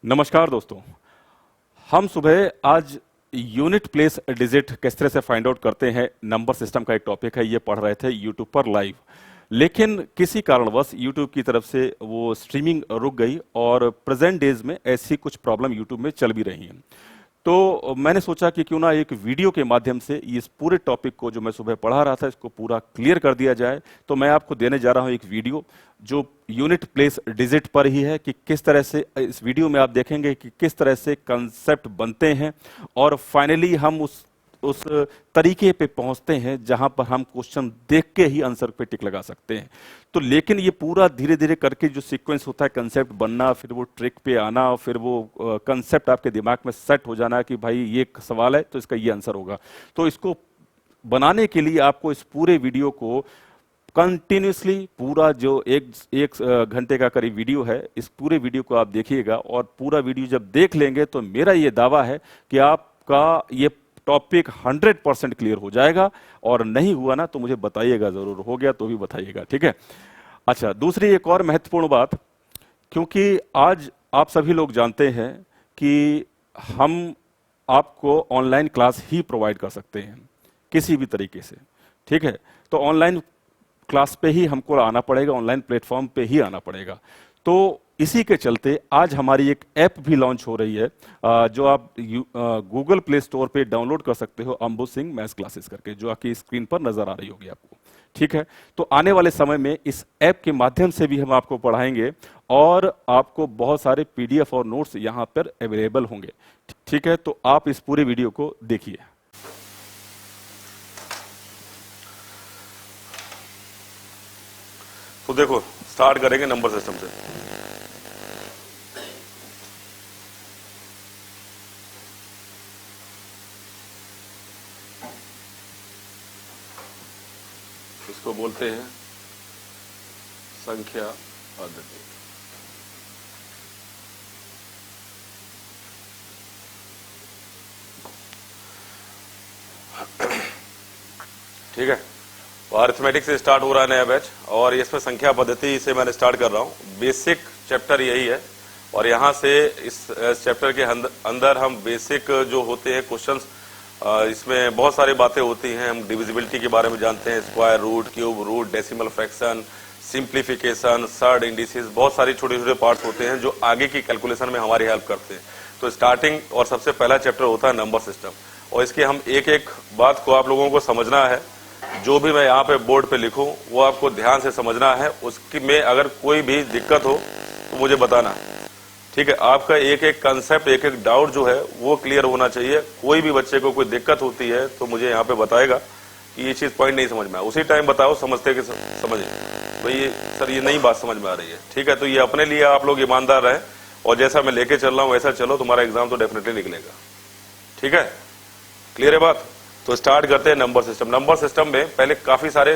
नमस्कार दोस्तों। हम सुबह आज यूनिट प्लेस डिजिट किस तरह से फाइंड आउट करते हैं, नंबर सिस्टम का एक टॉपिक है, ये पढ़ रहे थे यूट्यूब पर लाइव। लेकिन किसी कारणवश यूट्यूब की तरफ से वो स्ट्रीमिंग रुक गई और प्रेजेंट डेज में ऐसी कुछ प्रॉब्लम यूट्यूब में चल भी रही हैं। तो मैंने सोचा कि क्यों ना एक वीडियो के माध्यम से इस पूरे टॉपिक को जो मैं सुबह पढ़ा रहा था इसको पूरा क्लियर कर दिया जाए। तो मैं आपको देने जा रहा हूं एक वीडियो जो यूनिट प्लेस डिजिट पर ही है कि किस तरह से इस वीडियो में आप देखेंगे कि किस तरह से कंसेप्ट बनते हैं और फाइनली हम उस तरीके पे पहुंचते हैं जहां पर हम क्वेश्चन देख के ही आंसर पे टिक लगा सकते हैं। तो लेकिन ये पूरा धीरे धीरे करके जो सीक्वेंस होता है, कंसेप्ट बनना, फिर वो ट्रिक पे आना, फिर वो कंसेप्ट आपके दिमाग में सेट हो जाना कि भाई ये सवाल है तो इसका ये आंसर होगा। तो इसको बनाने के लिए आपको इस पूरे वीडियो को कंटिन्यूसली पूरा जो एक घंटे का करीब वीडियो है, इस पूरे वीडियो को आप देखिएगा और पूरा वीडियो जब देख लेंगे तो मेरा ये दावा है कि आपका ये टॉपिक 100% क्लियर हो जाएगा। और नहीं हुआ ना तो मुझे बताइएगा जरूर, हो गया तो भी बताइएगा, ठीक है। अच्छा, दूसरी एक और महत्वपूर्ण बात, क्योंकि आज आप सभी लोग जानते हैं कि हम आपको ऑनलाइन क्लास ही प्रोवाइड कर सकते हैं किसी भी तरीके से, ठीक है। तो ऑनलाइन क्लास पे ही हमको आना पड़ेगा, ऑनलाइन प्लेटफॉर्म पे ही आना पड़ेगा। तो इसी के चलते आज हमारी एक ऐप भी लॉन्च हो रही है जो आप गूगल प्ले स्टोर पे डाउनलोड कर सकते हो, अंबु सिंह मैथ्स क्लासेस करके, जो आपकी स्क्रीन पर नजर आ रही होगी आपको, ठीक है। तो आने वाले समय में इस ऐप के माध्यम से भी हम आपको पढ़ाएंगे और आपको बहुत सारे पीडीएफ और नोट्स यहाँ पर अवेलेबल होंगे, ठीक है। तो आप इस पूरे वीडियो को देखिए। तो देखो, स्टार्ट करेंगे नंबर सिस्टम से। इसको बोलते हैं संख्या पद्धति। ठीक है, तो अरिथमेटिक से स्टार्ट हो रहा है नया बैच और इसमें संख्या पद्धति से मैंने स्टार्ट कर रहा हूं। बेसिक चैप्टर यही है और यहां से इस चैप्टर के अंदर हम बेसिक जो होते हैं क्वेश्चंस, इसमें बहुत सारी बातें होती हैं। हम डिविजिबिलिटी के बारे में जानते हैं, square root, cube root, decimal fraction, simplification, surd indices, बहुत सारे छोटे छोटे पार्ट्स होते हैं जो आगे की कैलकुलेशन में हमारी हेल्प करते हैं। तो स्टार्टिंग और सबसे पहला चैप्टर होता है नंबर सिस्टम और इसकी हम एक एक बात को आप लोगों को समझना है। जो भी मैं यहाँ पे बोर्ड पे लिखूं वो आपको ध्यान से समझना है। उसकी में अगर कोई भी दिक्कत हो तो मुझे बताना, ठीक है। आपका एक एक कंसेप्ट, एक एक डाउट जो है वो क्लियर होना चाहिए। कोई भी बच्चे को कोई दिक्कत होती है तो मुझे यहाँ पे बताएगा कि ये चीज पॉइंट नहीं समझ में आया, उसी टाइम बताओ, समझते कि समझे भाई सर ये नई बात समझ में आ रही है, ठीक है। तो ये अपने लिए आप लोग ईमानदार रहें और जैसा मैं लेके चल रहा हूँ वैसा चलो, तुम्हारा एग्जाम तो डेफिनेटली निकलेगा, ठीक है। क्लियर है बात? तो स्टार्ट करते हैं नंबर सिस्टम। नंबर सिस्टम में पहले काफी सारे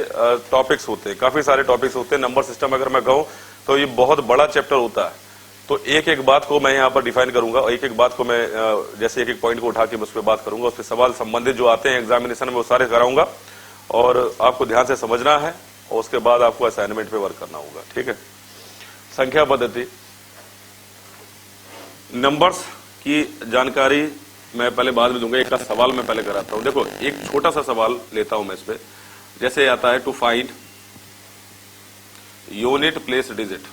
टॉपिक्स होते हैं, नंबर सिस्टम अगर मैं कहूं तो ये बहुत बड़ा चैप्टर होता है। तो एक एक बात को मैं यहाँ पर डिफाइन करूंगा और एक एक बात को मैं जैसे एक एक पॉइंट को उठा के उस पर बात करूंगा। उस पर सवाल संबंधित जो आते हैं एग्जामिनेशन में वो सारे कराऊंगा और आपको ध्यान से समझना है और उसके बाद आपको असाइनमेंट पे वर्क करना होगा, ठीक है। संख्या पद्धति, नंबर्स की जानकारी मैं पहले बाद में दूंगा। एक का सवाल मैं पहले कराता हूं। देखो, एक छोटा सा सवाल लेता हूं मैं इस पे, जैसे आता है to find unit place digit.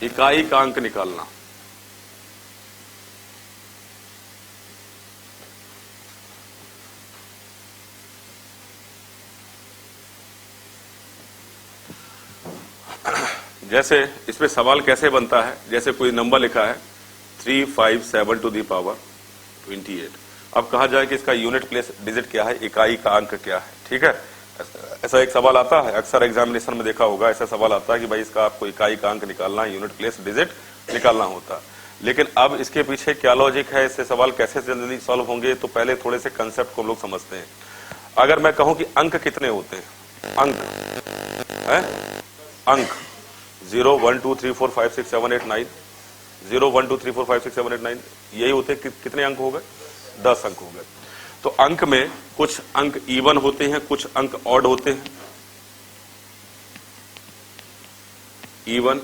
इकाई का अंक निकालना। जैसे इसमें सवाल कैसे बनता है, जैसे कोई नंबर लिखा है 357 टू दी पावर 28। अब कहा जाए कि इसका यूनिट प्लेस डिजिट क्या है, इकाई का अंक क्या है, ठीक है। ऐसा एक सवाल आता है, अक्सर एग्जामिनेशन में देखा होगा, ऐसा सवाल आता है कि भाई इसका आपको इकाई का अंक निकालना है, यूनिट प्लेस डिजिट निकालना होता है। लेकिन अब इसके पीछे क्या लॉजिक है, इससे सवाल कैसे जल्दी सॉल्व होंगे, तो पहले थोड़े से कंसेप्ट को हम लोग समझते हैं। अगर मैं कहूं कि अंक कितने होते हैं, अंक है, अंक 0 1 2 3 4 5 6 7 8 9, 0 1 2 3 4 5 6 7 8 9, यही होते कितने अंक हो गए? 10 अंक हो गए। तो अंक में कुछ अंक इवन होते हैं, कुछ अंक ऑड होते हैं। इवन,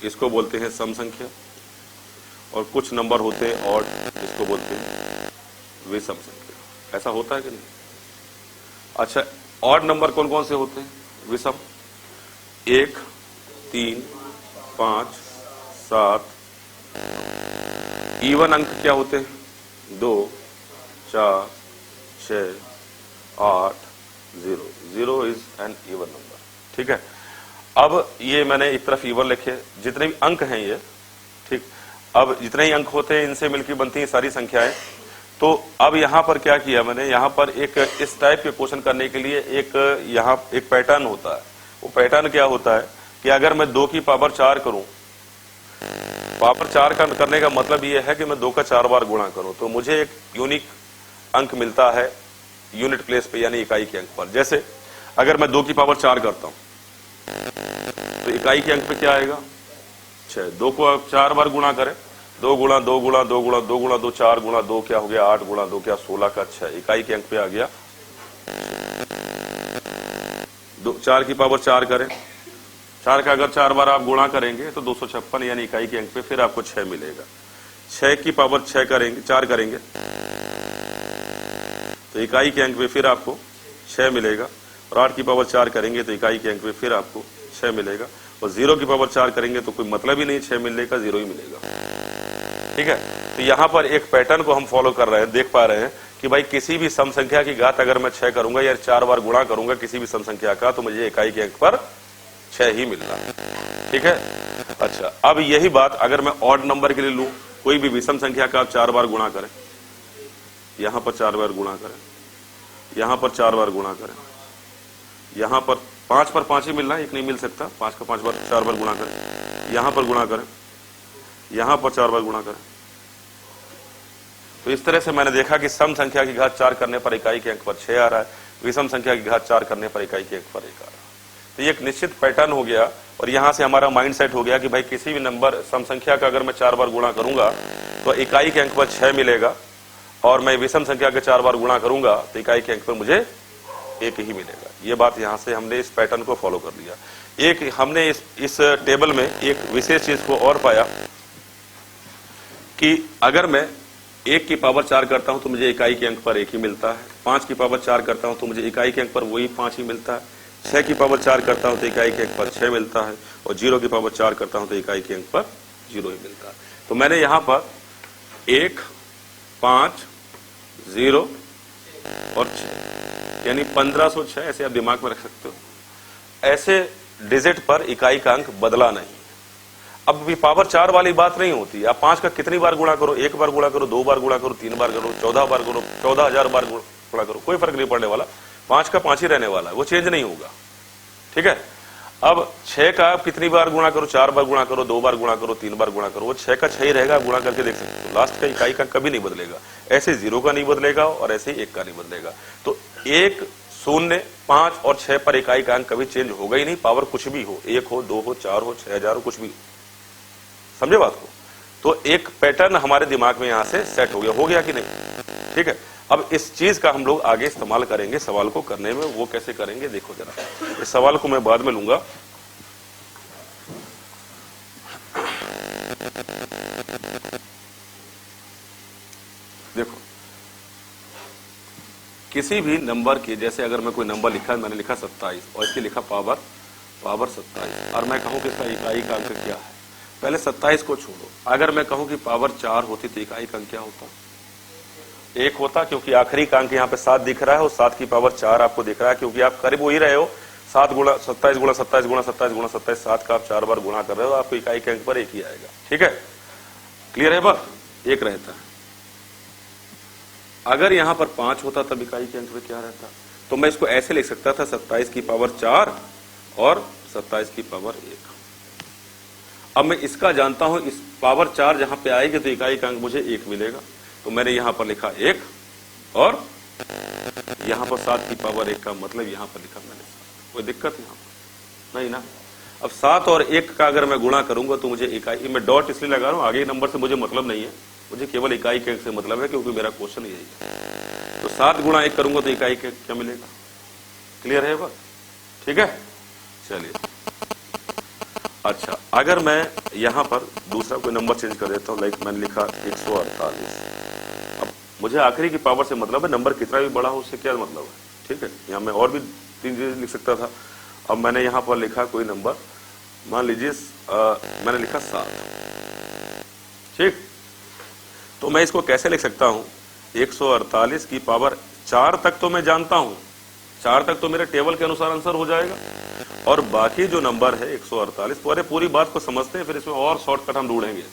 इसको बोलते हैं सम संख्या, और कुछ नंबर होते हैं ऑड, इसको बोलते हैं विषम संख्या। ऐसा होता है कि नहीं? अच्छा, ऑड नंबर कौन कौन से होते हैं विषम? 1, 3, 5, 7। इवन अंक क्या होते हैं? 2, 4, 6, 8, 0। 0 इज एन इवन नंबर। ठीक है, अब ये मैंने एक तरफ इवन लिखे, जितने भी अंक हैं ये, ठीक, अब जितने ही अंक होते हैं इनसे मिलकर बनती हैं सारी संख्याएं। तो अब यहां पर क्या किया मैंने, यहां पर एक इस टाइप के क्वेश्चन करने के लिए एक यहां एक पैटर्न होता है। वो पैटर्न क्या होता है कि अगर मैं 2 की पावर 4 करूं, पावर 4 करने का मतलब ये है कि मैं 2 का 4 बार गुणा करूं, तो मुझे एक यूनिक अंक मिलता है यूनिट प्लेस पे, यानी इकाई के अंक पर। जैसे अगर मैं 2 की पावर 4 करता हूं तो इकाई के अंक पे क्या आएगा? 6। 2 को आप 4 बार गुणा करें, 2 गुणा 2 गुणा 2 गुणा 2 गुणा 2, 4 गुणा 2 क्या हो गया? 8 गुणा 2 क्या? 16 का 6। इकाई के अंक पे आ गया 4 की पावर 4 करें, 4 का अगर 4 बार आप गुणा करेंगे तो 256, यानी इकाई के अंक पे फिर आपको 6 मिलेगा। 6 की पावर 6 करेंगे, 4 करेंगे तो इकाई के अंक पे फिर आपको 6 मिलेगा, और 8 की पावर 4 करेंगे तो इकाई के अंक पे फिर आपको 6 मिलेगा, और 0 की पावर 4 करेंगे तो कोई मतलब ही नहीं 6 मिलने का, 0 ही मिलेगा। ठीक है, तो यहां पर एक पैटर्न को हम फॉलो कर रहे हैं, देख पा रहे हैं कि भाई किसी भी सम संख्या की घात अगर मैं 6 करूंगा या 4 बार गुणा करूंगा किसी भी सम संख्या का, तो मुझे इकाई के अंक पर 6 ही मिलना है। ठीक है, अच्छा, अब यही बात अगर मैं ऑड नंबर के लिए लूं, कोई भी विषम संख्या का आप 4 बार गुणा करें, यहां पर 4 बार गुणा करें, यहां पर 4 बार गुणा करें, यहां पर 5 पर 5 ही मिलना है, एक नहीं मिल सकता। 5 का 5 बार 4 बार गुणा करें, यहां पर गुणा करें, यहां पर 4 बार गुणा करें। तो इस तरह से मैंने देखा कि सम संख्या की घात 4 करने पर इकाई के अंक पर 6 आ रहा है, विषम संख्या की घात 4 करने पर इकाई के अंक पर 1 आ रहा है। तो ये एक निश्चित पैटर्न हो गया, और यहां से हमारा माइंड सेट हो गया कि भाई किसी भी नंबर सम संख्या का अगर मैं 4 बार गुणा करूंगा तो इकाई के अंक पर 6 मिलेगा, और मैं विषम संख्या के 4 बार गुणा करूंगा तो इकाई के अंक पर मुझे 1 ही मिलेगा। ये बात यहां से हमने इस पैटर्न को फॉलो कर लिया। एक हमने इस टेबल में एक विशेष चीज को और पाया कि अगर मैं 1 की पावर 4 करता हूं तो मुझे इकाई के अंक पर 1 ही मिलता है, 5 की पावर 4 करता हूं तो मुझे इकाई के अंक पर वही 5 ही मिलता है, 6 की पावर 4 करता हूं तो इकाई के अंक पर 6 मिलता है, और 0 की पावर 4 करता हूं तो इकाई के अंक पर 0 ही मिलता है। तो मैंने यहां पर 1, 5, 0 और 6, यानी 1506 ऐसे आप दिमाग में रख सकते हो। ऐसे डिजिट पर इकाई का अंक बदला नहीं। अब भी पावर 4 वाली बात नहीं होती। आप 5 का कितनी बार गुणा करो, 1 बार गुणा करो, 2 बार गुणा करो, 3 बार करो, 14 बार करो, 14,000 बार गुणा करो, कोई फर्क नहीं पड़ने वाला। 5 का 5 ही रहने वाला है, वो चेंज नहीं होगा। ठीक है, अब 6 का आप कितनी बार गुणा करो, 4 बार गुणा करो, 2 बार गुणा करो, 3 बार गुणा करो, वो 6 का 6 ही रहेगा। गुणा करके देख सकते हो, लास्ट का इकाई का कभी नहीं बदलेगा। ऐसे 0 का नहीं बदलेगा और ऐसे 1 का नहीं बदलेगा। तो 1, 0, 5 और 6 पर इकाई का अंक कभी चेंज होगा ही नहीं। पावर कुछ भी हो, 1 हो, 2 हो, 4 हो, 6,000 हो, कुछ भी हो। समझे बात को? तो एक पैटर्न हमारे दिमाग में यहां से सेट हो गया कि नहीं? ठीक है, अब इस चीज का हम लोग आगे इस्तेमाल करेंगे सवाल को करने में। वो कैसे करेंगे देखो जरा। इस सवाल को मैं बाद में लूंगा। देखो, किसी भी नंबर के, जैसे अगर मैं कोई नंबर लिखा, मैंने लिखा 27 और इसकी लिखा पावर 27, और मैं कहूं कि इसका इकाई का अंक क्या है। पहले 27 को छोड़ो, अगर मैं कहूं कि पावर 4 होती तो इकाई का अंक क्या होता? 1 होता, क्योंकि आखिरी का अंक यहाँ पे 7 दिख रहा है और 7 की पावर 4 आपको दिख रहा है, क्योंकि आप करीब हो ही रहे हो। 7 गुणा 27 गुणा 27 गुणा 27 गुणा 27, 7 का आप 4 बार गुणा कर रहे हो, आपको इकाई के अंक पर 1 ही आएगा। ठीक है, क्लियर है बात? 1 रहता है। अगर यहां पर 5 होता तब इकाई के अंक पे क्या रहता? तो मैं इसको ऐसे लिख सकता था, 27 की पावर 4 और 27 की पावर 1। अब मैं इसका जानता हूं, इस पावर 4 जहां पे आएगी तो इकाई का अंक मुझे 1 मिलेगा। तो मैंने यहां पर लिखा 1, और यहां पर 7 की पावर 1 का मतलब यहां पर लिखा मैंने 7। कोई दिक्कत यहां पर नहीं ना? अब 7 और 1 का अगर मैं गुणा करूंगा तो मुझे इकाई, मैं डॉट इसलिए लगा रहा हूं, आगे नंबर से मुझे मतलब नहीं है, मुझे केवल इकाई के अंक से मतलब है, क्योंकि मेरा क्वेश्चन यही है। तो 7 गुणा 1 करूंगा तो इकाई के क्या मिलेगा? क्लियर है बात? ठीक है, चलिए अच्छा, अगर मैं यहाँ पर दूसरा कोई नंबर चेंज कर देता हूँ, लाइक मैंने लिखा 148। अब मुझे आखिरी की पावर से मतलब है, नंबर कितना भी बड़ा हो उससे क्या मतलब है, ठीक है। यहाँ मैं और भी 3 चीजें लिख सकता था। अब मैंने यहाँ पर लिखा कोई नंबर, मान लीजिए मैंने लिखा 7, ठीक। तो मैं इसको कैसे लिख सकता हूँ, 148 की पावर 4 तक तो मैं जानता हूँ, 4 तक तो मेरे टेबल के अनुसार आंसर हो जाएगा, और बाकी जो नंबर है 148, पूरी बात को समझते हैं, फिर इसमें और शॉर्टकट हम ढूंढेंगे,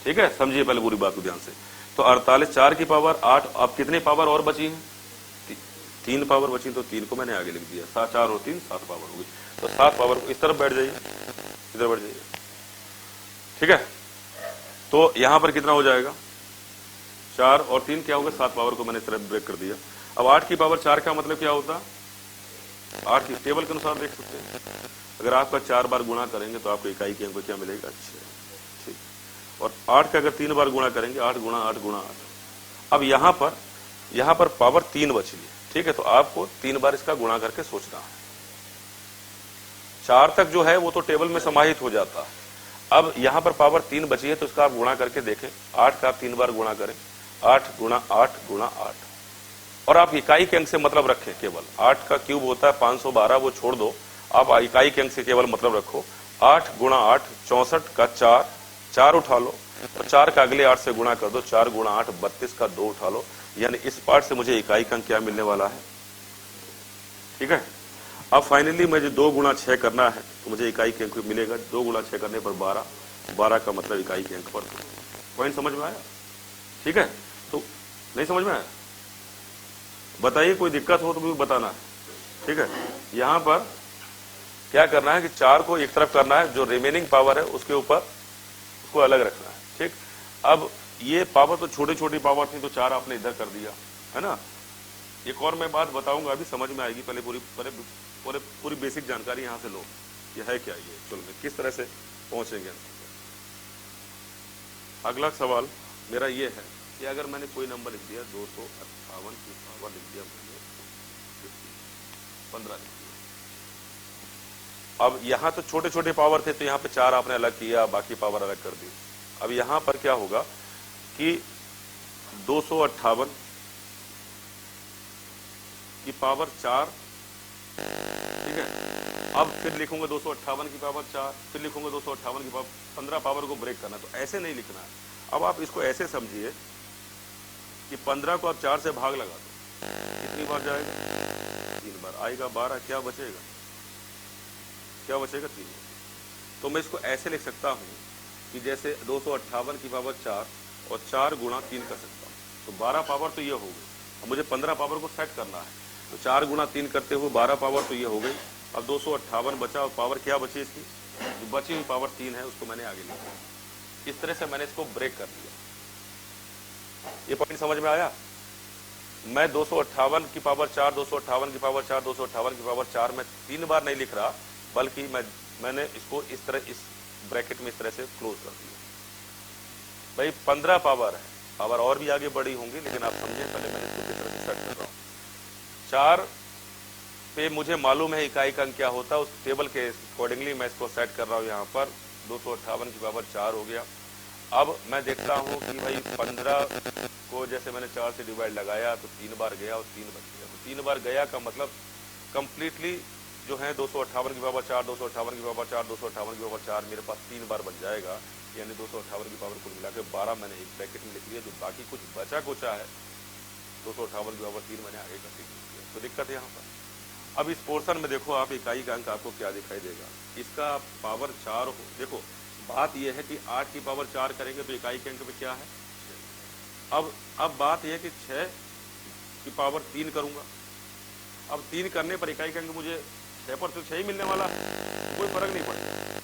ठीक है। समझिए पहले पूरी बात को ध्यान से। तो 48, 4 की पावर 8, अब कितनी पावर और बची है, 3 पावर बची, तो 3 को मैंने आगे लिख दिया, 7 4 और 3 7 पावर होगी। तो 7 पावर को इस तरफ बैठ जाइए, इधर बैठ जाइए, ठीक है। तो यहां पर कितना हो जाएगा, 4 और 3 क्या होगा, 7 पावर को मैंने इस तरफ ब्रेक कर दिया। अब 8 की पावर 4 का मतलब क्या होता, 8 की टेबल के अनुसार देख सकते हैं। अगर आपका 4 बार गुणा करेंगे तो आपको इकाई के अंक क्या मिलेगा, 6, ठीक। और 8 का अगर 3 बार गुणा करेंगे, 8 गुणा 8 गुणा 8। अब यहां पर पावर 3 बची है, ठीक है। तो आपको 3 बार इसका गुणा करके सोचना है। 4 तक जो है वो तो टेबल में समाहित हो जाता है। अब यहां पर पावर 3 बची है, तो इसका आप गुणा करके देखें, 8 का आप 3 बार गुणा करें, 8 गुणा 8 गुणा 8। और आप इकाई के अंक से मतलब रखें केवल, 8 का क्यूब होता है 512, वो छोड़ दो, आप इकाई के अंक से केवल मतलब रखो। 8 गुणा 8 64 का 4, 4 उठा लो, और 4 का अगले 8 से गुणा कर दो, 4 गुणा 8 32 का 2 उठा लो। यानी इस पार्ट से मुझे इकाई का अंक क्या मिलने वाला है, ठीक है। अब फाइनली मुझे 2 गुणा 6 करना है, तो मुझे इकाई के अंक मिलेगा, 2 गुणा 6 करने पर 12, 12 का मतलब इकाई के अंक पर। पॉइंट समझ में आया, ठीक है। तो नहीं समझ में आया बताइए, कोई दिक्कत हो तो भी बताना है, ठीक है। यहां पर क्या करना है कि 4 को एक तरफ करना है, जो रिमेनिंग पावर है उसके ऊपर उसको अलग रखना है, ठीक। अब ये पावर तो छोटी छोटी पावर थी, तो 4 आपने इधर कर दिया, है ना। एक और मैं बात बताऊंगा, अभी समझ में आएगी, पहले पूरी बेसिक जानकारी यहां से लो, ये है क्या, ये एक्चुअल में किस तरह से पहुंचेंगे। अगला सवाल मेरा ये है कि अगर मैंने कोई नंबर लिख दिया 258 की पावर लिख दिया मैंने 15 लिख दिया। अब यहां तो छोटे छोटे पावर थे, तो यहां पे 4 आपने अलग किया, बाकी पावर अलग कर दी। अब यहां पर क्या होगा कि 258 की पावर 4, ठीक है। अब फिर लिखूंगा 258 की पावर 4, फिर लिखूंगा 258 की पावर 15, पावर को ब्रेक करना, तो ऐसे नहीं लिखना है। अब आप इसको ऐसे समझिए कि 15 को आप 4 से भाग लगा दो, कितनी बार जाएगा, 3 बार आएगा, 12, क्या बचेगा, 3 बार। तो मैं इसको ऐसे लिख सकता हूं कि जैसे 258 की पावर 4 और 4 गुणा 3 कर सकता हूं, तो 12 पावर तो ये हो गई। अब मुझे 15 पावर को सेट करना है, तो 4 गुणा 3 करते हुए 12 पावर तो ये हो गई। अब 258 बचा, और पावर क्या बची इसकी, जो बची हुई पावर 3 है उसको मैंने आगे लिखा। इस तरह से मैंने इसको ब्रेक कर दिया। ये पॉइंट समझ में आया। मैं 258 की पावर 4, 258 की पावर 4, 258 की पावर 4 में 3 बार नहीं लिख रहा, बल्कि मैंने इसको इस तरह, इस ब्रैकेट में इस तरह से क्लोज कर दिया। भाई 15 पावर है, पावर और भी आगे बढ़ी होंगी, लेकिन आप समझे, पहले मैंने इसको किस तरह से सेट कर रहा हूं। 4 पे मुझे मालूम है इकाई का अंक क्या होता है, उस टेबल के अकॉर्डिंगली मैं इसको सेट कर रहा हूं। यहाँ पर 258 की पावर 4 हो गया। अब मैं देखता हूं कि भाई 15 को जैसे मैंने 4 से डिवाइड लगाया, तो 3 बार गया और 3 बच गया। तो 3 बार गया का मतलब कंप्लीटली जो है 258 की पावर 4, 258 की पावर 4, 258 की पावर 4 मेरे पास 3 बार बच जाएगा। यानी 258 की पावर कुल मिला के 12 मैंने एक ब्रैकेट में लिख लिया। जो बाकी कुछ बचा कुचा है 258 की पावर 3 मैंने आगे करके लिख दिया। तो दिक्कत है यहाँ पर। अब इस पोर्शन में देखो आप, इकाई का अंक आपको क्या दिखाई देगा, इसका पावर 4 हो। देखो बात यह है कि 8 की पावर 4 करेंगे तो इकाई के अंक में क्या है, 6। अब बात यह है कि 6 की पावर 3 करूंगा। अब 3 करने पर इकाई के अंक मुझे 6 पर तो 6 ही मिलने वाला, कोई फर्क नहीं पड़ेगा।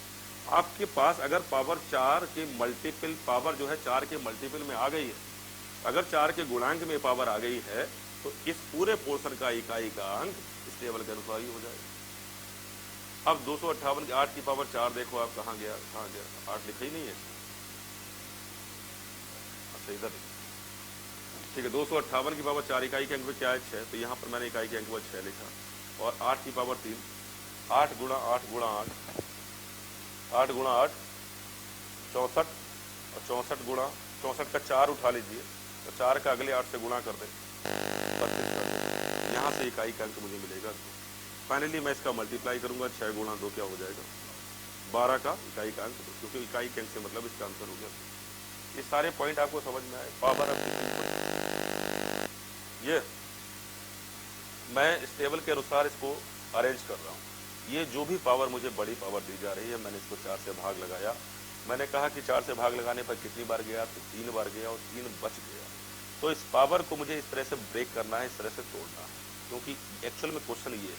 आपके पास अगर पावर 4 के मल्टीपल, पावर जो है 4 के मल्टीपल में आ गई है, अगर 4 के गुणांक में पावर आ गई है, तो इस पूरे पोर्शन का इकाई का अंक इस टेबल के अनुसार ही हो जाएगा। अब 258 की 8 की पावर 4 देखो आप, कहाँ गया 8 लिखा ही नहीं है। अच्छा इधर ठीक है, 258 की पावर 4 इकाई के अंक में क्या है, 6। तो यहाँ पर मैंने इकाई के अंक में 6 लिखा। और 8 की पावर 3, 8 गुणा 8 गुणा 8, 8 गुणा 8 64, और 64 गुणा 64 का 4 उठा लीजिए, तो 4 का अगले 8 से गुणा कर दें, 32 कर दें, यहाँ से इकाई का अंक मुझे मिलेगा। फाइनली मैं इसका मल्टीप्लाई करूंगा, 6 गुणा 2 क्या हो जाएगा 12 का इकाई का अंक, क्योंकि इकाई के अंक से मतलब इसका आंसर हो गया। ये सारे पॉइंट आपको समझ में आए। पावर ऑफ ये मैं इस टेबल के अनुसार इसको अरेंज कर रहा हूँ। ये जो भी पावर मुझे बड़ी पावर दी जा रही है, मैंने इसको 4 से भाग लगाया। मैंने कहा कि 4 से भाग लगाने पर कितनी बार गया, तो 3 बार गया और 3 बच गया। तो इस पावर को मुझे इस तरह से ब्रेक करना है, इस तरह से तोड़ना है, क्योंकि एक्चुअल में क्वेश्चन ये है।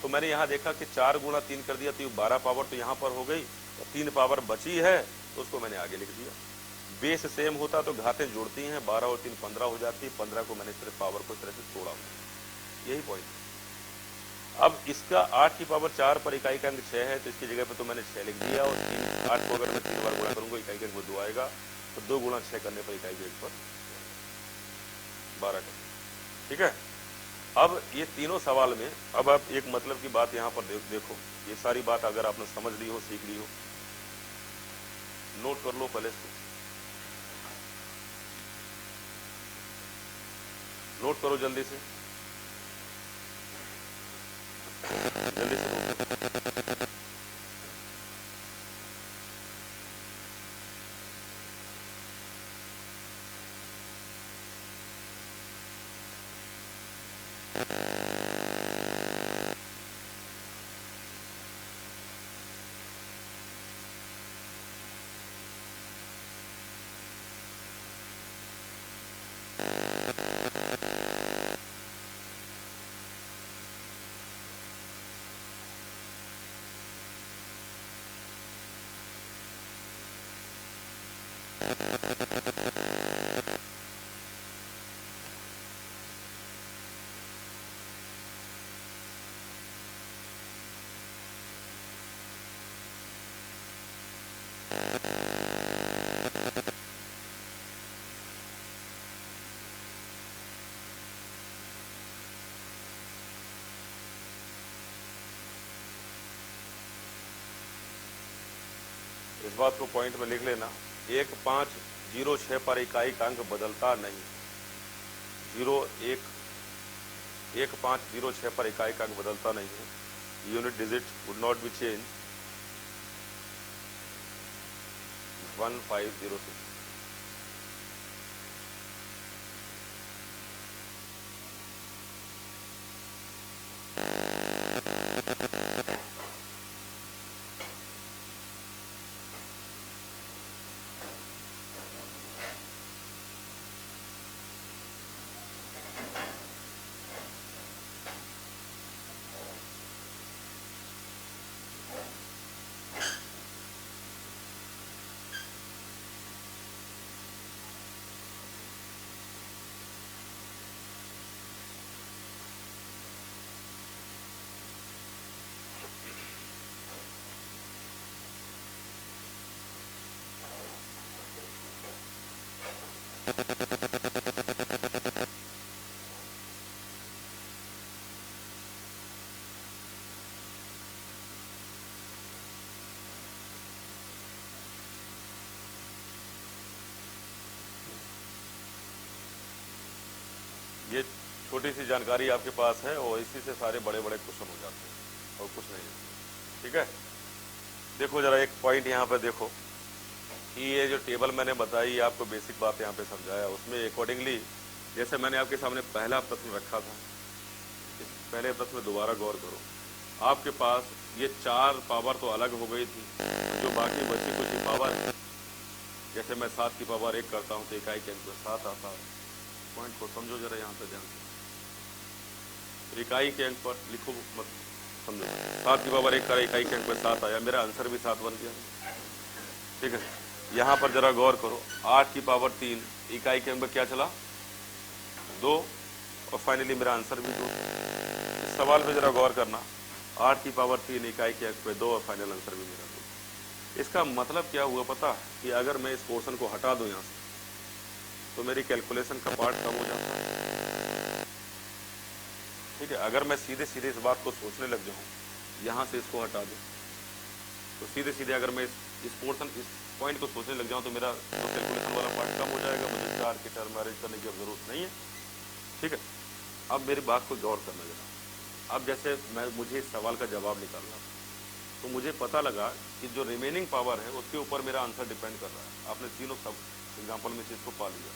तो मैंने यहाँ देखा कि 4 गुणा 3 कर दिया, तो 12 पावर तो यहाँ पर हो गई, और 3 पावर बची है, तो उसको मैंने आगे लिख दिया। बेस सेम होता तो घातें जुड़ती हैं, 12 और 3 15 हो जाती, 15 को मैंने इस तरह पावर को इस तरह से तोड़ा। यही पॉइंट। अब इसका 8 की पावर 4 पर इकाई का अंक 6 है, तो इसकी जगह पे तो मैंने 6 लिख दिया, और 8 को अगर मैं 3 बार गुणा करूंगा इकाई का अंक 2 आएगा, तो 2 गुणा 6 करने पर इकाई के अंक पर 12 का। ठीक है। अब ये तीनों सवाल में अब आप एक मतलब की बात यहाँ पर देखो, ये सारी बात अगर आपने समझ ली हो, सीख ली हो, नोट कर लो पहले से, नोट करो जल्दी से, जल्दी से नोट करो। इस बात को पॉइंट में लिख लेना, 1506 पर इकाई का अंक बदलता नहीं। 1506 पर इकाई का अंक बदलता नहीं है। Unit digit would not be change 1506। ये छोटी सी जानकारी आपके पास है, और इसी से सारे बड़े बड़े क्वेश्चन हो जाते हैं, और कुछ नहीं है। ठीक है। देखो जरा एक पॉइंट यहाँ पे देखो कि ये जो टेबल मैंने बताई, आपको बेसिक बात यहाँ पे समझाया, उसमें अकॉर्डिंगली जैसे मैंने आपके सामने पहला प्रश्न रखा था, इस पहले प्रश्न में दोबारा गौर करो। आपके पास ये 4 पावर तो अलग हो गई थी, जो बाकी बची कुछ ही पावर है, जैसे मैं 7 की पावर 1 करता हूँ तो इकाई के अंक में 7 आता है। पॉइंट को समझो जरा यहाँ पे ध्यान से, इकाई के अंक पर लिखो मत, समझो। 7 की पावर 1 करे, इकाई के अंक में 7 आया, मेरा आंसर भी 7 बन गया। ठीक है। यहाँ पर जरा गौर करो, 8 की पावर 3 इकाई के अंक में क्या चला 2, और फाइनली मेरा आंसर भी 2। इस सवाल पे जरा गौर करना, 8 की पावर 3 इकाई के अंक पे 2, और फाइनल आंसर भी मेरा 2। इसका मतलब क्या हुआ पता है, कि अगर मैं इस पोर्शन को हटा दूं यहाँ से, तो मेरी कैलकुलेशन का पार्ट कम हो जाता है। ठीक है। अगर मैं सीधे सीधे इस बात को सोचने लग जाऊं, यहाँ से इसको हटा दूं, तो सीधे सीधे अगर मैं इस पोर्शन इस पॉइंट को सोचने लग जाऊं तो मेरा कैलकुलेशन वाला पार्ट कम हो जाएगा, मुझे 4 के टर्म अरेंज करने की अब जरूरत नहीं है। ठीक है, अब मेरी बात को गौर करना जरा। अब जैसे मुझे इस सवाल का जवाब निकालना, तो मुझे पता लगा कि जो रिमेनिंग पावर है उसके ऊपर मेरा आंसर डिपेंड कर रहा है। आपने तीनों सब एग्जाम्पल में चीज को पा लिया।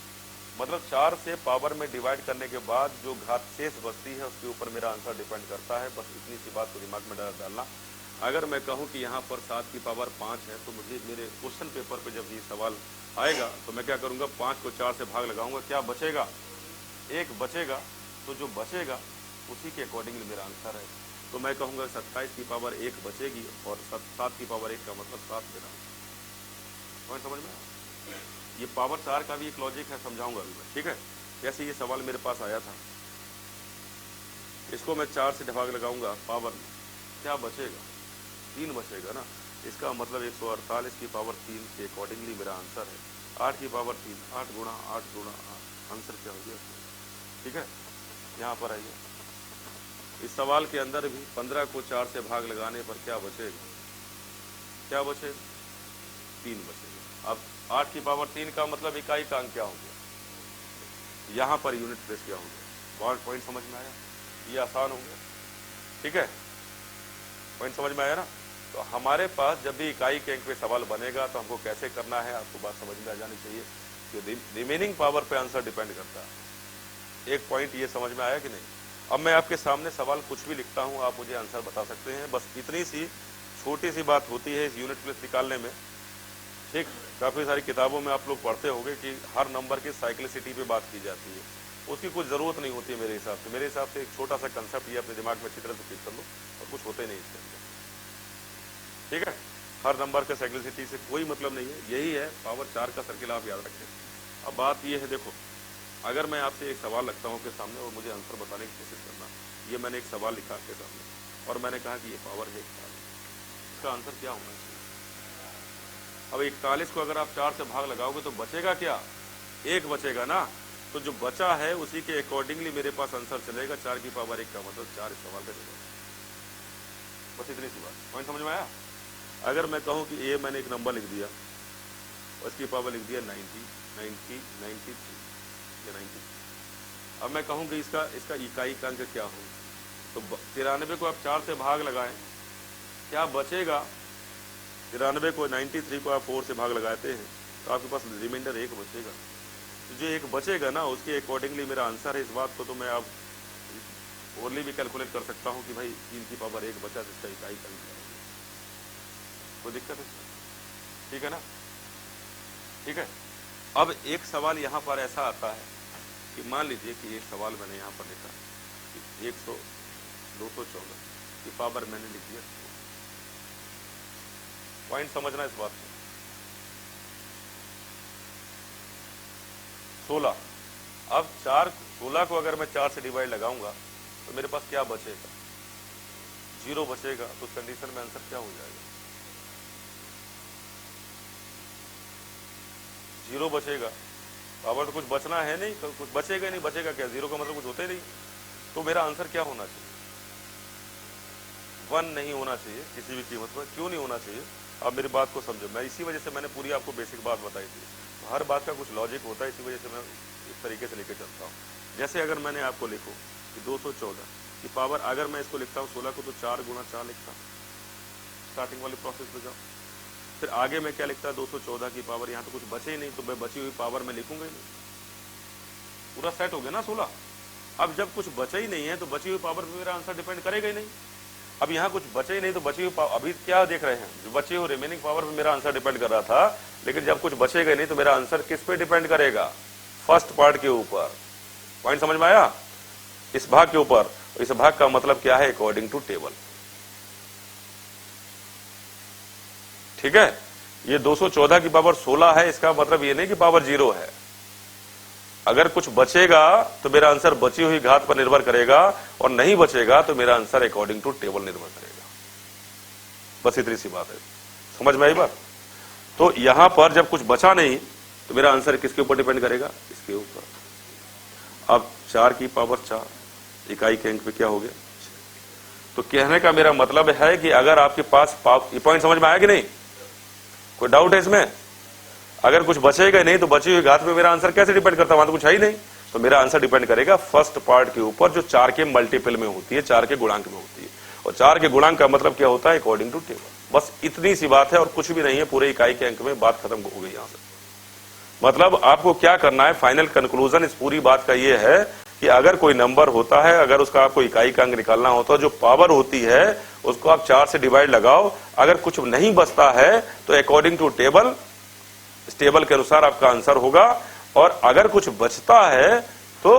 मतलब 4 से पावर में डिवाइड करने के बाद जो घात शेष बचती है उसके ऊपर मेरा आंसर डिपेंड करता है। बस इतनी सी बात को दिमाग में डालना। अगर मैं कहूं कि यहाँ पर 7 की पावर 5 है, तो मुझे मेरे क्वेश्चन पेपर पे जब ये सवाल आएगा तो मैं क्या करूंगा, 5 को 4 से भाग लगाऊंगा, क्या बचेगा, 1 बचेगा। तो जो बचेगा उसी के अकॉर्डिंगली मेरा आंसर है। तो मैं कहूंगा 27 की पावर 1 बचेगी और 7 की पावर 1 का मतलब 7 मेरा पॉइंट समझ में। ये पावर 4 का भी एक लॉजिक है, समझाऊंगा अभी मैं। ठीक है, जैसे ये सवाल मेरे पास आया था, इसको मैं 4 से भाग लगाऊंगा पावर में, क्या बचेगा, 3 बचेगा ना। इसका मतलब 148 की पावर 3 के अकॉर्डिंगली मेरा आंसर है 8 की पावर 3, 8 गुणा 8 गुणा 8, आंसर क्या हो गया। ठीक है, यहाँ पर आइए, इस सवाल के अंदर भी 15 को 4 से भाग लगाने पर क्या बचेगा, क्या बचेगा, 3 बचेगा। अब 8 की पावर 3 का मतलब इकाई का अंक क्या हो गया, यहाँ पर यूनिट प्लेस क्या हो गया। पॉइंट समझ में आया, ये आसान हो गया। ठीक है, पॉइंट समझ में आया ना। तो हमारे पास जब भी इकाई के अंक पे सवाल बनेगा तो हमको कैसे करना है, आपको बात समझ में आ जानी चाहिए कि रिमेनिंग पावर पे आंसर डिपेंड करता है। एक पॉइंट ये समझ में आया कि नहीं। अब मैं आपके सामने सवाल कुछ भी लिखता हूं, आप मुझे आंसर बता सकते हैं। बस इतनी सी छोटी सी बात होती है इस यूनिट प्लेस निकालने में। ठीक, काफी सारी किताबों में आप लोग पढ़ते होंगे कि हर नंबर की साइक्लिसिटी पे बात की जाती है, उसकी कुछ जरूरत नहीं होती है मेरे हिसाब से। मेरे हिसाब से एक छोटा सा कंसेप्ट ये अपने दिमाग में अच्छी तरह से फिट कर लो और कुछ होते नहीं इसके अंदर। ठीक है, हर नंबर के साइक्लिसिटी से कोई मतलब नहीं है, यही है पावर 4 का सर्किल, आप याद रखें। अब बात ये है, देखो अगर मैं आपसे एक सवाल रखता हूँ आपके सामने और मुझे आंसर बताने की कोशिश करना, ये मैंने एक सवाल लिखा आपके सामने और मैंने कहा कि ये पावर है 41, इसका आंसर क्या होना चाहिए। अब 41 को अगर आप 4 से भाग लगाओगे तो बचेगा क्या, 1 बचेगा ना। तो जो बचा है उसी के अकॉर्डिंगली मेरे पास आंसर चलेगा। 4 की पावर 1 का मतलब 4 इस सवाल का जवाब। बस इतनी सी बात, पॉइंट समझ में आया। अगर मैं कहूं कि ये मैंने एक नंबर लिख दिया और इसकी पावर लिख दिया 90, 90, 93, या 90। अब मैं कहूं कि इसका इकाई का अंक क्या हो, तो 93 को आप 4 से भाग लगाएं, क्या बचेगा। 93 को 93 को आप 4 से भाग लगाते हैं तो आपके पास रिमाइंडर 1 बचेगा। तो जो 1 बचेगा ना उसके अकॉर्डिंगली मेरा आंसर है। इस बात को तो मैं अब ओरली भी कैलकुलेट कर सकता हूं कि भाई 3 की पावर 1 बचा जिसका इकाई का अंक है, कोई दिक्कत है, ठीक है ना। ठीक है, अब एक सवाल यहाँ पर ऐसा आता है कि मान लीजिए कि एक सवाल मैंने यहाँ पर लिखा 214 की पावर मैंने लिख दिया। पॉइंट समझना इस बात को। 16, अब 16 को अगर मैं 4 से डिवाइड लगाऊंगा तो मेरे पास क्या बचेगा, 0 बचेगा। तो उस कंडीशन में आंसर क्या हो जाएगा, 0 बचेगा। पावर तो कुछ बचना है नहीं, तो कुछ बचेगा नहीं, बचेगा क्या, 0 का मतलब कुछ होते नहीं। तो मेरा आंसर क्या होना चाहिए, 1 नहीं होना चाहिए किसी भी कीमत पर। क्यों नहीं होना चाहिए, अब मेरी बात को समझो। मैं इसी वजह से मैंने पूरी आपको बेसिक बात बताई थी। तो हर बात का कुछ लॉजिक होता है, इसी वजह से मैं इस तरीके से लेकर चलता हूँ। जैसे अगर मैंने आपको लिखो कि 214 की पावर, अगर मैं इसको लिखता हूँ 16 को, तो 4 गुणा 4 लिखता हूँ, स्टार्टिंग वाली प्रोसेस पे जाओ। फिर आगे मैं क्या लिखता है, 214 की पावर, यहाँ तो कुछ बचे ही नहीं तो मैं बची हुई पावर में लिखूंगा ही नहीं, पूरा सेट हो गया ना 16। अब जब कुछ बचा ही नहीं है तो बची हुई पावर पे मेरा आंसर डिपेंड करेगा ही नहीं। अब यहाँ कुछ बचे ही नहीं तो बची हुई अभी क्या देख रहे हैं, जो बची हुई रिमेनिंग पावर पे मेरा आंसर डिपेंड कर रहा था। लेकिन जब कुछ बचेगा नहीं तो मेरा आंसर किस पे डिपेंड करेगा, फर्स्ट पार्ट के ऊपर। पॉइंट समझ में आया, इस भाग के ऊपर। इस भाग का मतलब क्या है, अकॉर्डिंग टू टेबल। ठीक है, ये 214 की पावर 16 है, इसका मतलब ये नहीं कि पावर 0 है। अगर कुछ बचेगा तो मेरा आंसर बची हुई घात पर निर्भर करेगा, और नहीं बचेगा तो मेरा आंसर अकॉर्डिंग टू टेबल निर्भर करेगा। बस इतनी सी बात है, समझ में आई बात। तो यहां पर जब कुछ बचा नहीं तो मेरा आंसर किसके ऊपर डिपेंड करेगा, इसके ऊपर। अब 4 की पावर 4 इकाई के अंक पे क्या हो गया, तो कहने का मेरा मतलब है कि अगर आपके पास ये पॉइंट समझ में आया कि नहीं, कोई डाउट है इसमें? अगर कुछ बचेगा नहीं तो बची हुई घात में मेरा आंसर कैसे डिपेंड करता है? वहां तो कुछ है ही नहीं। तो मेरा आंसर डिपेंड करेगा फर्स्ट पार्ट के ऊपर, जो 4 के मल्टीपल में होती है, 4 के गुणांक में होती है। और 4 के गुणांक का मतलब क्या होता है? According to table. बस इतनी सी बात है और कुछ भी नहीं है। पूरे इकाई के अंक में बात खत्म हो गई यहां से। मतलब आपको क्या करना है, फाइनल कंक्लूजन इस पूरी बात का यह है कि अगर कोई नंबर होता है, अगर उसका आपको इकाई का अंक निकालना होता है, जो पावर होती है उसको आप 4 से डिवाइड लगाओ। अगर कुछ नहीं बचता है तो अकॉर्डिंग टू टेबल, इस टेबल के अनुसार आपका आंसर होगा। और अगर कुछ बचता है तो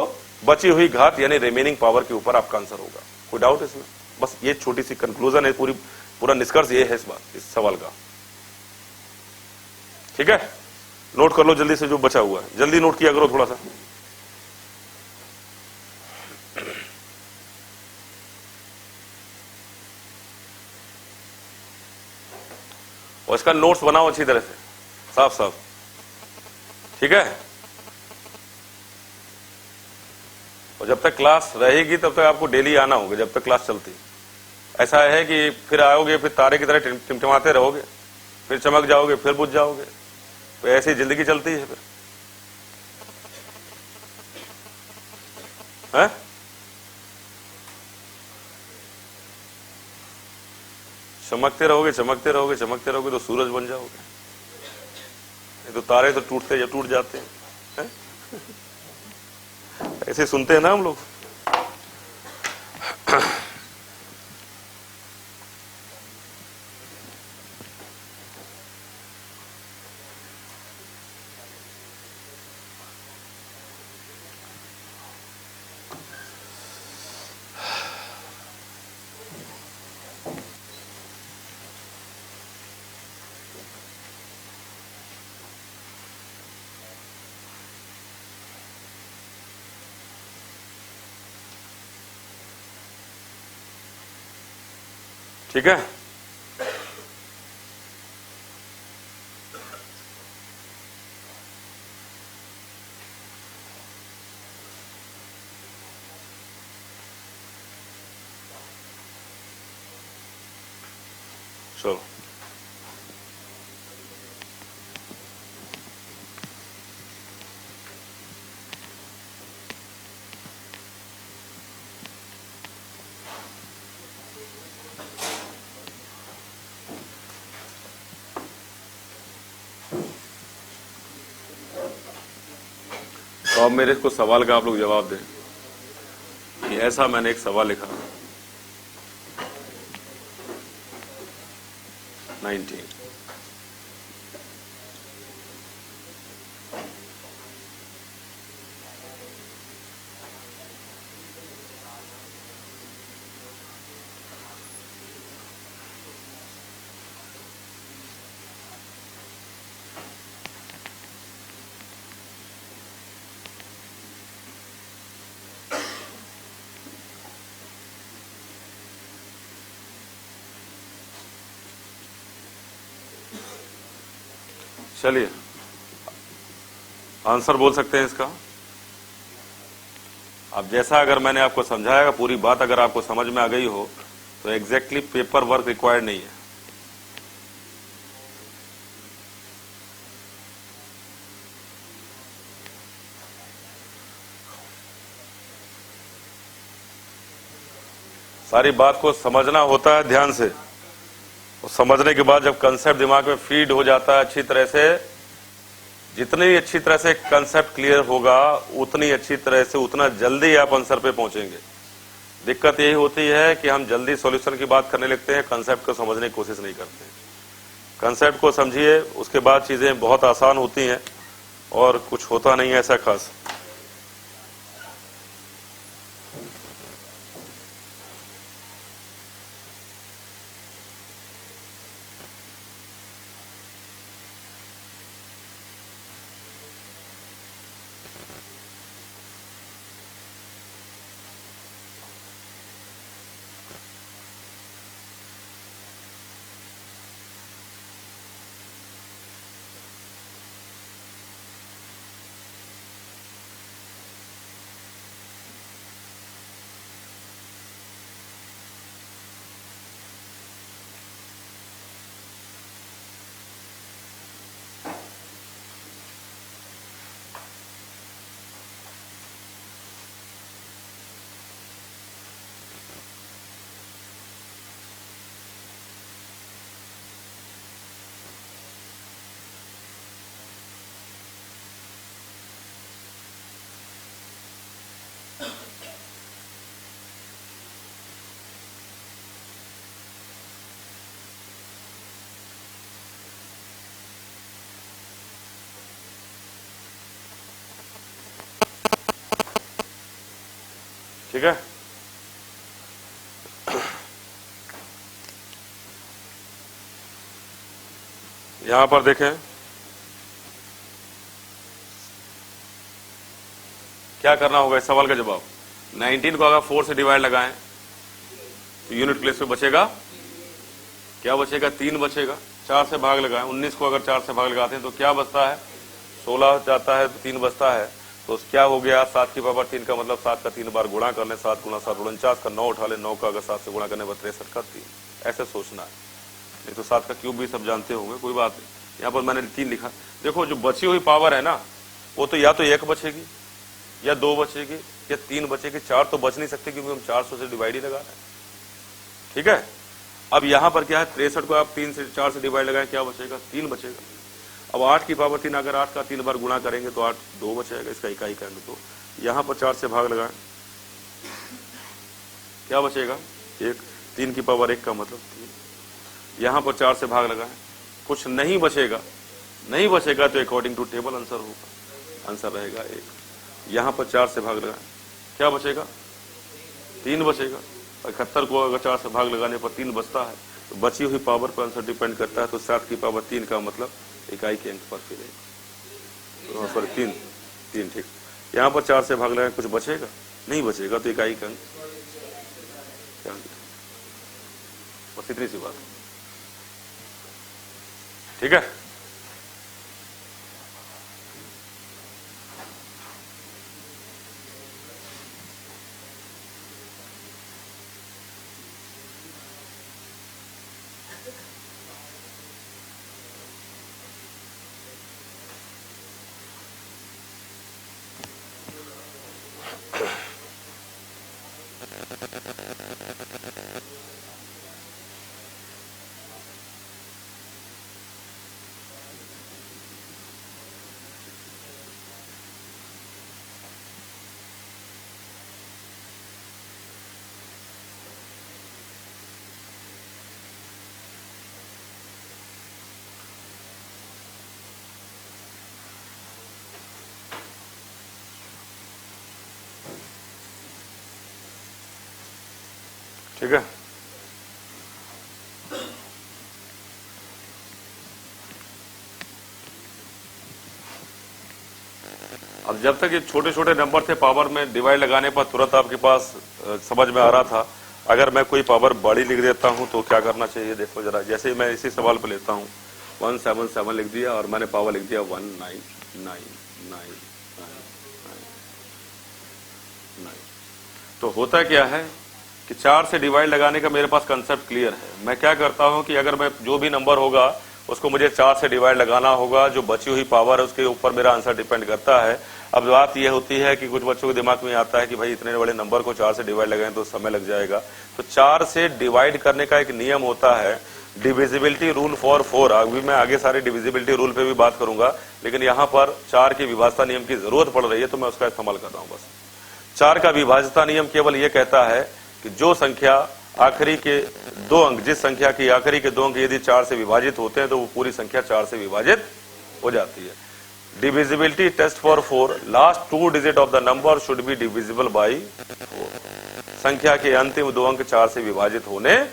बची हुई घात यानी रिमेनिंग पावर के ऊपर आपका आंसर होगा। कोई डाउट इसमें? बस ये छोटी सी कंक्लूजन है, पूरा निष्कर्ष ये है इस सवाल का। ठीक है, नोट कर लो जल्दी से जो बचा हुआ है, जल्दी नोट किया करो थोड़ा सा। और इसका नोट्स बनाओ अच्छी तरह से, साफ साफ। ठीक है, और जब तक क्लास रहेगी तब तक आपको डेली आना होगा, जब तक क्लास चलती। ऐसा है कि फिर आओगे, फिर तारे की तरह टिमटिमाते रहोगे, फिर चमक जाओगे, फिर बुझ जाओगे। तो ऐसी जिंदगी चलती है फिर, है? चमकते रहोगे, चमकते रहोगे, चमकते रहोगे तो सूरज बन जाओगे। ये तो तारे तो टूटते जब टूट जाते हैं। ऐसे सुनते हैं ना हम लोग। ठीक है, चलो। तो अब मेरे को सवाल का आप लोग जवाब दें कि ऐसा मैंने एक सवाल लिखा 19। चलिए, आंसर बोल सकते हैं इसका। अब जैसा अगर मैंने आपको समझाया, पूरी बात अगर आपको समझ में आ गई हो तो एग्जैक्टली पेपर वर्क रिक्वायर्ड नहीं है। सारी बात को समझना होता है ध्यान से, और समझने के बाद जब कंसेप्ट दिमाग में फीड हो जाता है अच्छी तरह से, जितनी अच्छी तरह से कंसेप्ट क्लियर होगा उतनी अच्छी तरह से, उतना जल्दी आप आंसर पे पहुंचेंगे। दिक्कत यही होती है कि हम जल्दी सॉल्यूशन की बात करने लगते हैं, कंसेप्ट को समझने की कोशिश नहीं करते। कंसेप्ट को समझिए, उसके बाद चीजें बहुत आसान होती हैं और कुछ होता नहीं है ऐसा खास। ठीक है। यहां पर देखें क्या करना होगा इस सवाल का जवाब। 19 को अगर 4 से डिवाइड लगाएं तो यूनिट प्लेस पे बचेगा, क्या बचेगा, 3 बचेगा। 4 से भाग लगाएं, 19 को अगर 4 से भाग लगाते हैं तो क्या बचता है, 16 जाता है तो 3 बचता है। तो क्या हो गया, 7 की पावर 3 का मतलब 7 का 3 बार गुणा कर लें, 7 गुणा 7 49 का, 9 उठा लें, 9 का अगर 7 से गुणा करने पर 63 का 3। ऐसे सोचना है, नहीं तो 7 का क्यूब भी सब जानते होंगे, कोई बात नहीं। यहाँ पर मैंने 3 लिखा। देखो जो बची हुई पावर है ना, वो तो या तो 1 बचेगी या 2 बचेगी या 3 बचेगी, 4 तो बच नहीं सकते क्योंकि हम 400 से डिवाइड ही लगा रहे हैं। ठीक है। अब यहां पर क्या है, 63 को आप 3 से 4 से डिवाइड लगाएं, क्या बचेगा, 3 बचेगा। अब 8 की पावर 3, अगर 8 का 3 बार गुणा करेंगे तो 8 2 बचेगा, इसका इकाई करेंगे तो यहां पर 4 से भाग लगाएं, क्या बचेगा, 1। 3 की पावर 1 का मतलब 3। यहां पर 4 से भाग लगाएं, कुछ नहीं बचेगा, नहीं बचेगा तो अकॉर्डिंग टू टेबल आंसर होगा, आंसर रहेगा 1। यहां पर 4 से भाग लगाएं, क्या बचेगा, 3 बचेगा। 71 को अगर 4 से भाग लगाने पर 3 बचता है, तो बची हुई पावर पर आंसर डिपेंड करता है। तो 7 की पावर 3 का मतलब इकाई के अंक पर फिर तो सॉरी 3 ठीक। यहाँ पर 4 से भाग लगाएं, कुछ बचेगा, नहीं बचेगा तो इकाई का अंक क्या, बस इतनी सी बात। ठीक है। ठीक है। अब जब तक ये छोटे छोटे नंबर थे, पावर में डिवाइड लगाने पर तुरंत आपके पास समझ में आ रहा था। अगर मैं कोई पावर बड़ी लिख देता हूं तो क्या करना चाहिए, देखो जरा। जैसे मैं इसी सवाल पर लेता हूं, 177 लिख दिया और मैंने पावर लिख दिया 1999999। तो होता क्या है कि 4 से डिवाइड लगाने का मेरे पास कंसेप्ट क्लियर है। मैं क्या करता हूं कि अगर मैं जो भी नंबर होगा उसको मुझे 4 से डिवाइड लगाना होगा, जो बची हुई पावर है उसके ऊपर मेरा आंसर डिपेंड करता है। अब बात यह होती है कि कुछ बच्चों के दिमाग में आता है कि भाई इतने बड़े नंबर को 4 से डिवाइड लगाएं तो समय लग जाएगा। तो 4 से डिवाइड करने का एक नियम होता है, डिविजिबिलिटी रूल फॉर 4। अभी मैं आगे सारे डिविजिबिलिटी रूल पे भी बात करूंगा, लेकिन यहां पर 4 के विभाज्यता नियम की जरूरत पड़ रही है तो मैं उसका इस्तेमाल कर रहा हूं। बस 4 का विभाज्यता नियम केवल यह कहता है कि जो संख्या आखिरी के 2 अंक, जिस संख्या की आखिरी के 2 अंक यदि 4 से विभाजित होते हैं तो वो पूरी संख्या 4 से विभाजित हो जाती है। Divisibility test for 4, last 2 digit of the number should be divisible by 4। संख्या के अंतिम 2 अंक 4 से विभाजित होने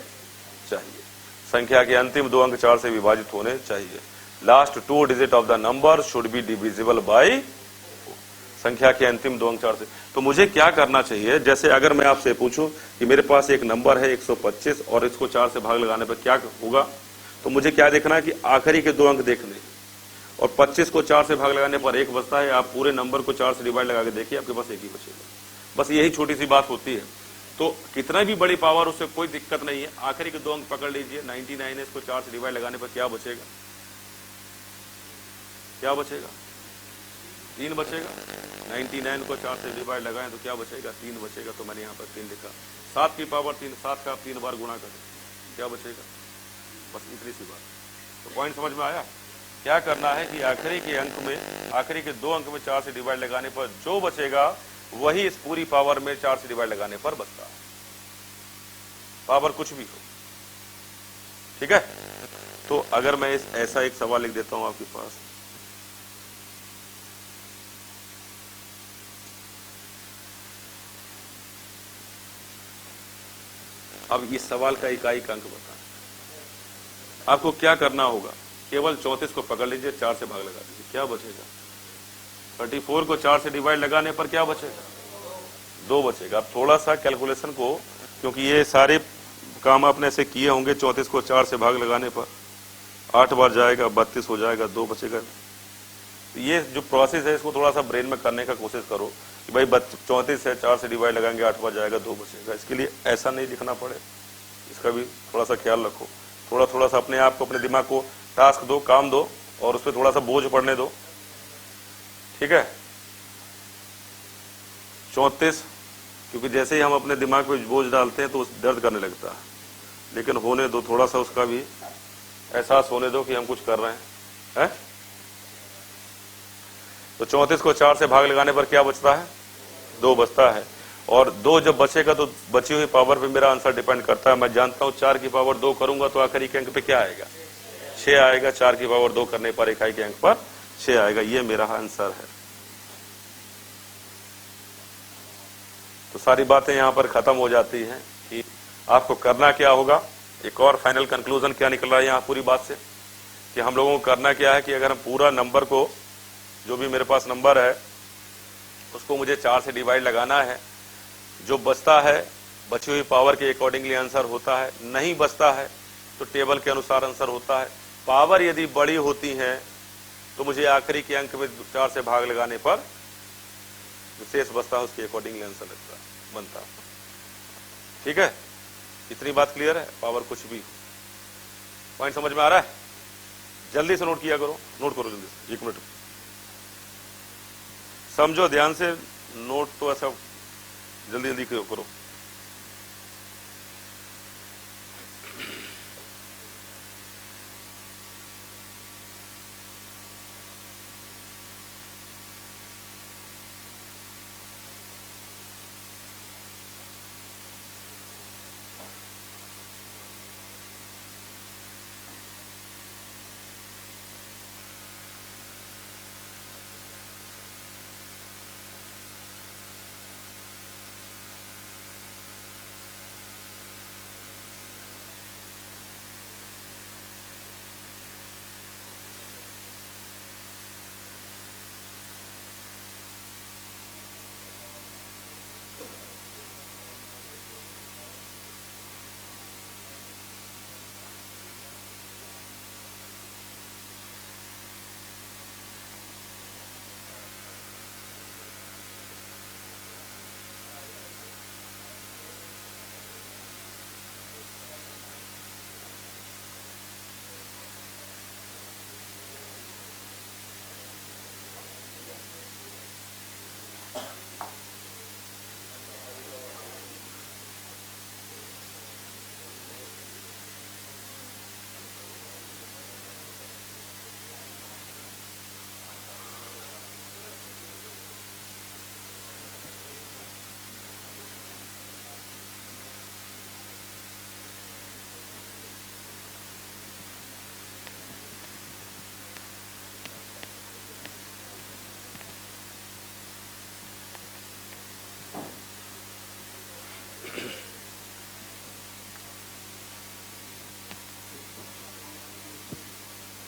चाहिए। संख्या के अंतिम 2 अंक 4 से विभाजित होने चाहिए। Last 2 digit of the number should be divisible by, संख्या के अंतिम 2 अंक 4 से। तो मुझे क्या करना चाहिए, जैसे अगर मैं आपसे पूछूं कि मेरे पास एक नंबर है 125 और इसको 4 से भाग लगाने पर क्या होगा, तो मुझे क्या देखना है कि आखिरी के 2 अंक देखने, और 25 को 4 से भाग लगाने पर 1 बचता है। आप पूरे नंबर को 4 से डिवाइड लगा के देखिए, आपके पास 1 ही बचेगा। बस यही छोटी सी बात होती है। तो कितना भी बड़ी पावर, उससे कोई दिक्कत नहीं है। आखिरी के 2 अंक पकड़ लीजिए, 99 है, इसको 4 से डिवाइड लगाने पर क्या बचेगा, क्या बचेगा, 3 बचेगा। 99 को 4 से डिवाइड लगाएं तो क्या बचेगा, 3 बचेगा। तो मैंने यहाँ पर 3 लिखा। 7 की पावर 3, 7 का आप 3 बार गुणा करें, क्या बचेगा, बस इतनी सी बात। तो पॉइंट समझ में आया। क्या करना है कि आखिरी के अंक में, आखिरी के 2 अंक में 4 से डिवाइड लगाने पर जो बचेगा वही इस पूरी पावर में 4 से डिवाइड लगाने पर बचता है, पावर कुछ भी हो। ठीक है। तो अगर मैं ऐसा एक सवाल लिख देता हूं आपके पास, अब इस सवाल का इकाई अंक बताएं। आपको क्या करना होगा, केवल 34 को पकड़ लीजिए, 4 से भाग लगा दीजिए, क्या बचेगा? 34 को 4 से डिवाइड लगाने पर क्या बचेगा? 2 बचेगा। अब थोड़ा सा कैलकुलेशन को, क्योंकि ये सारे काम आपने ऐसे किए होंगे, 34 को 4 से भाग लगाने पर 8 बार जाएगा, 32 हो जाएगा, 2 बचेगा। ये जो प्रोसेस है इसको थोड़ा सा ब्रेन में करने का कोशिश करो कि भाई 34 है, 4 से डिवाइड लगाएंगे, 8 बार जाएगा, 2 बचेगा। इसके लिए ऐसा नहीं लिखना पड़े, इसका भी थोड़ा सा ख्याल रखो। थोड़ा थोड़ा सा अपने आप को, अपने दिमाग को टास्क दो, काम दो, और उस पर थोड़ा सा बोझ पड़ने दो, ठीक है? 34, क्योंकि जैसे ही हम अपने दिमाग पे बोझ डालते हैं तो उस दर्द करने लगता है, लेकिन होने दो, थोड़ा सा उसका भी एहसास होने दो कि हम कुछ कर रहे हैं, तो 34 को 4 से भाग लगाने पर क्या बचता है? 2 बचता है। और 2 जब बचेगा तो बची हुई पावर पे मेरा आंसर डिपेंड करता है। मैं जानता हूं 4 की पावर 2 करूंगा तो आखिरी के अंक पे क्या आएगा? 6 आएगा। 4 की पावर 2 करने पर इकाई के अंक पर 6 आएगा। ये मेरा आंसर है। तो सारी बातें यहां पर खत्म हो जाती हैं कि आपको करना क्या होगा। एक और फाइनल कंक्लूजन क्या निकल रहा है यहां पूरी बात से, कि हम लोगों को करना क्या है कि अगर हम पूरा नंबर को, जो भी मेरे पास नंबर है, उसको मुझे 4 से डिवाइड लगाना है। जो बचता है बची हुई पावर के अकॉर्डिंगली आंसर होता है, नहीं बचता है तो टेबल के अनुसार आंसर होता है। पावर यदि बड़ी होती है तो मुझे आखिरी के अंक में 4 से भाग लगाने पर जो शेष बचता है उसके अकॉर्डिंगली आंसर लगता है, बनता है। ठीक है, इतनी बात क्लियर है? पावर कुछ भी, पॉइंट समझ में आ रहा है? जल्दी से नोट किया करो, नोट करो जल्दी से, 1 मिनट समझो ध्यान से, नोट तो ऐसा जल्दी जल्दी करो।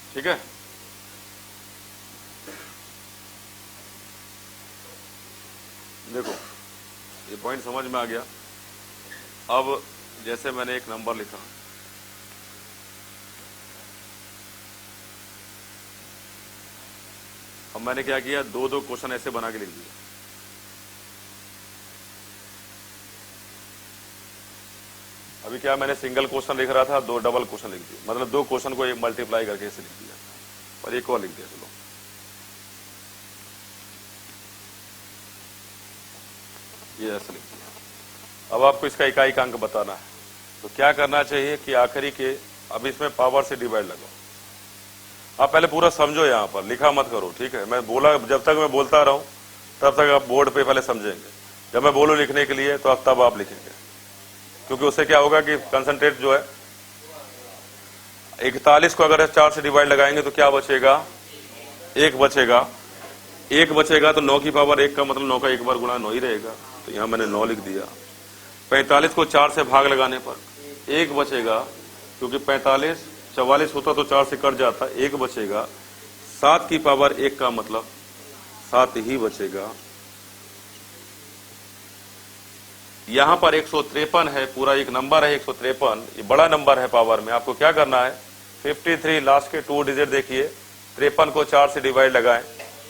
ठीक है, देखो ये पॉइंट समझ में आ गया। अब जैसे मैंने एक नंबर लिखा, अब मैंने क्या किया, 2-2 क्वेश्चन ऐसे बना के लिख दिया। अभी क्या मैंने सिंगल क्वेश्चन लिख रहा था, 2 डबल क्वेश्चन लिख दिया, मतलब 2 क्वेश्चन को एक मल्टीप्लाई करके ऐसे लिख दिया और एक और लिख दिया। चलो ये ऐसे लिख दिया। अब आपको इसका इकाई का अंक बताना है, तो क्या करना चाहिए कि आखिरी के, अब इसमें पावर से डिवाइड लगाओ। आप पहले पूरा समझो, यहां पर लिखा मत करो, ठीक है? मैं बोला, जब तक मैं बोलता रहा हूं तब तक आप बोर्ड पे पहले समझेंगे। जब मैं बोलूं लिखने के लिए तो तब आप लिखेंगे, क्योंकि उससे क्या होगा कि कंसंट्रेट जो है, 41 को अगर 4 से डिवाइड लगाएंगे तो क्या बचेगा? 1 बचेगा। 1 बचेगा तो 9 की पावर 1 का मतलब 9 का 1 बार गुणा 9 ही रहेगा, तो यहां मैंने 9 लिख दिया। 45 को 4 से भाग लगाने पर 1 बचेगा, क्योंकि 45 44 होता तो 4 से कट जाता, 1 बचेगा। 7 की पावर 1 का मतलब 7 ही बचेगा। यहां पर 153 है, पूरा एक नंबर है 153, ये बड़ा नंबर है पावर में। आपको क्या करना है, 53 लास्ट के 2 डिजिट देखिए, 53 को 4 से डिवाइड लगाएं,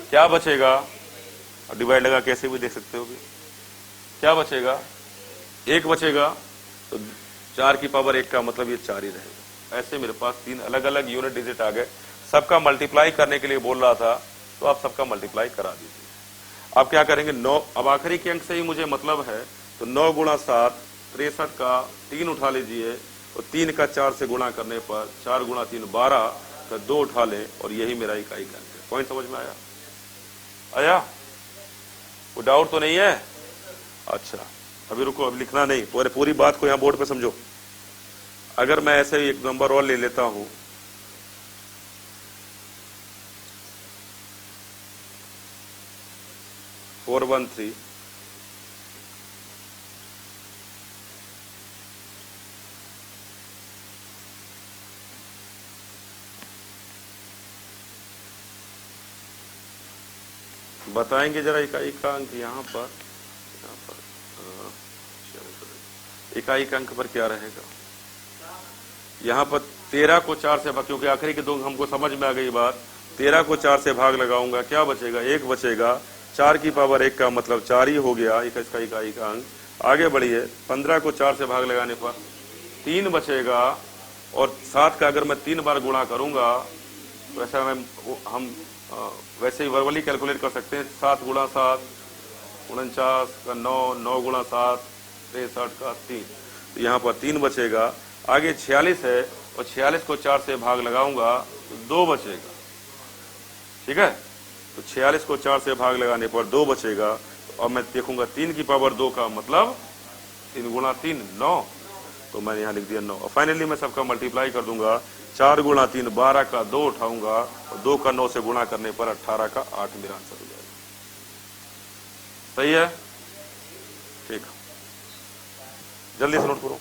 क्या बचेगा, डिवाइड लगा कैसे भी देख सकते हो भी, क्या बचेगा, 1 बचेगा। तो 4 की पावर 1 का मतलब ये 4 ही रहेगा। ऐसे मेरे पास 3 अलग अलग यूनिट डिजिट आ गए। सबका मल्टीप्लाई करने के लिए बोल रहा था, तो आप सबका मल्टीप्लाई करा दीजिए। आप क्या करेंगे, 9, अब आखिरी के अंक से ही मुझे मतलब है, तो 9 गुणा 7 63 का 3 उठा लीजिए, और 3 का 4 से गुणा करने पर 4 गुणा 3 12 का 2 उठा लें, और यही मेरा इकाई का अंक है। पॉइंट समझ में आया? आया? कोई डाउट तो नहीं है? अच्छा, अभी रुको, अब लिखना नहीं, पूरी बात को यहां बोर्ड पे समझो। अगर मैं ऐसे ही एक नंबर और ले लेता हूं, फोर 1 3, बताएंगे जरा इकाई का अंक यहाँ पर इकाई का अंक पर क्या रहेगा। यहाँ पर 13 को 4 से भाग, क्योंकि आखिरी के 2 हमको समझ में आ गई बात। 13 को 4 से भाग लगाऊंगा, क्या बचेगा, 1 बचेगा। 4 की पावर 1 का मतलब 4 ही हो गया इसका इकाई का अंक। आगे बढ़िए, 15 को 4 से भाग लगाने पर 3 बचेगा, और 7 का अगर मैं 3 बार गुणा करूंगा, तो ऐसा हम वैसे ही वर्बली कैलकुलेट कर सकते हैं। 7 गुणा 7 49 का 9, 9 गुणा 7 63 का 3, तो यहाँ पर 3 बचेगा। आगे 46 है, और 46 को 4 से भाग लगाऊंगा तो 2 बचेगा। ठीक है, तो 46 को 4 से भाग लगाने पर 2 बचेगा, और मैं देखूंगा 3 की पावर 2 का मतलब 3 गुणा 3 9, तो मैंने यहाँ लिख दिया 9। और फाइनली मैं सबका मल्टीप्लाई कर दूंगा, 4 गुणा 3 12 का 2 उठाऊंगा, और 2 का 9 से गुणा करने पर 18 का 8 मेरा आंसर हो जाएगा। सही है? ठीक, जल्दी से नोट करो।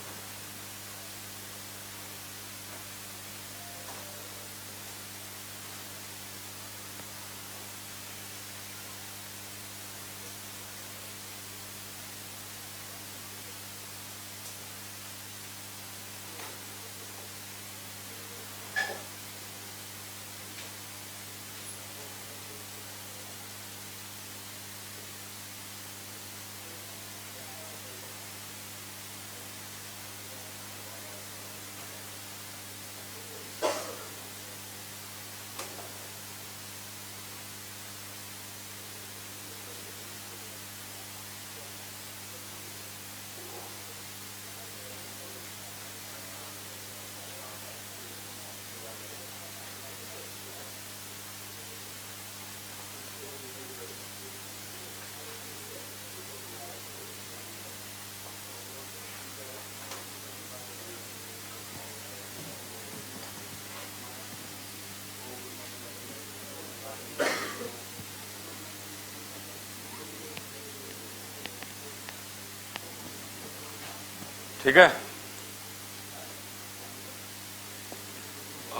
ठीक है,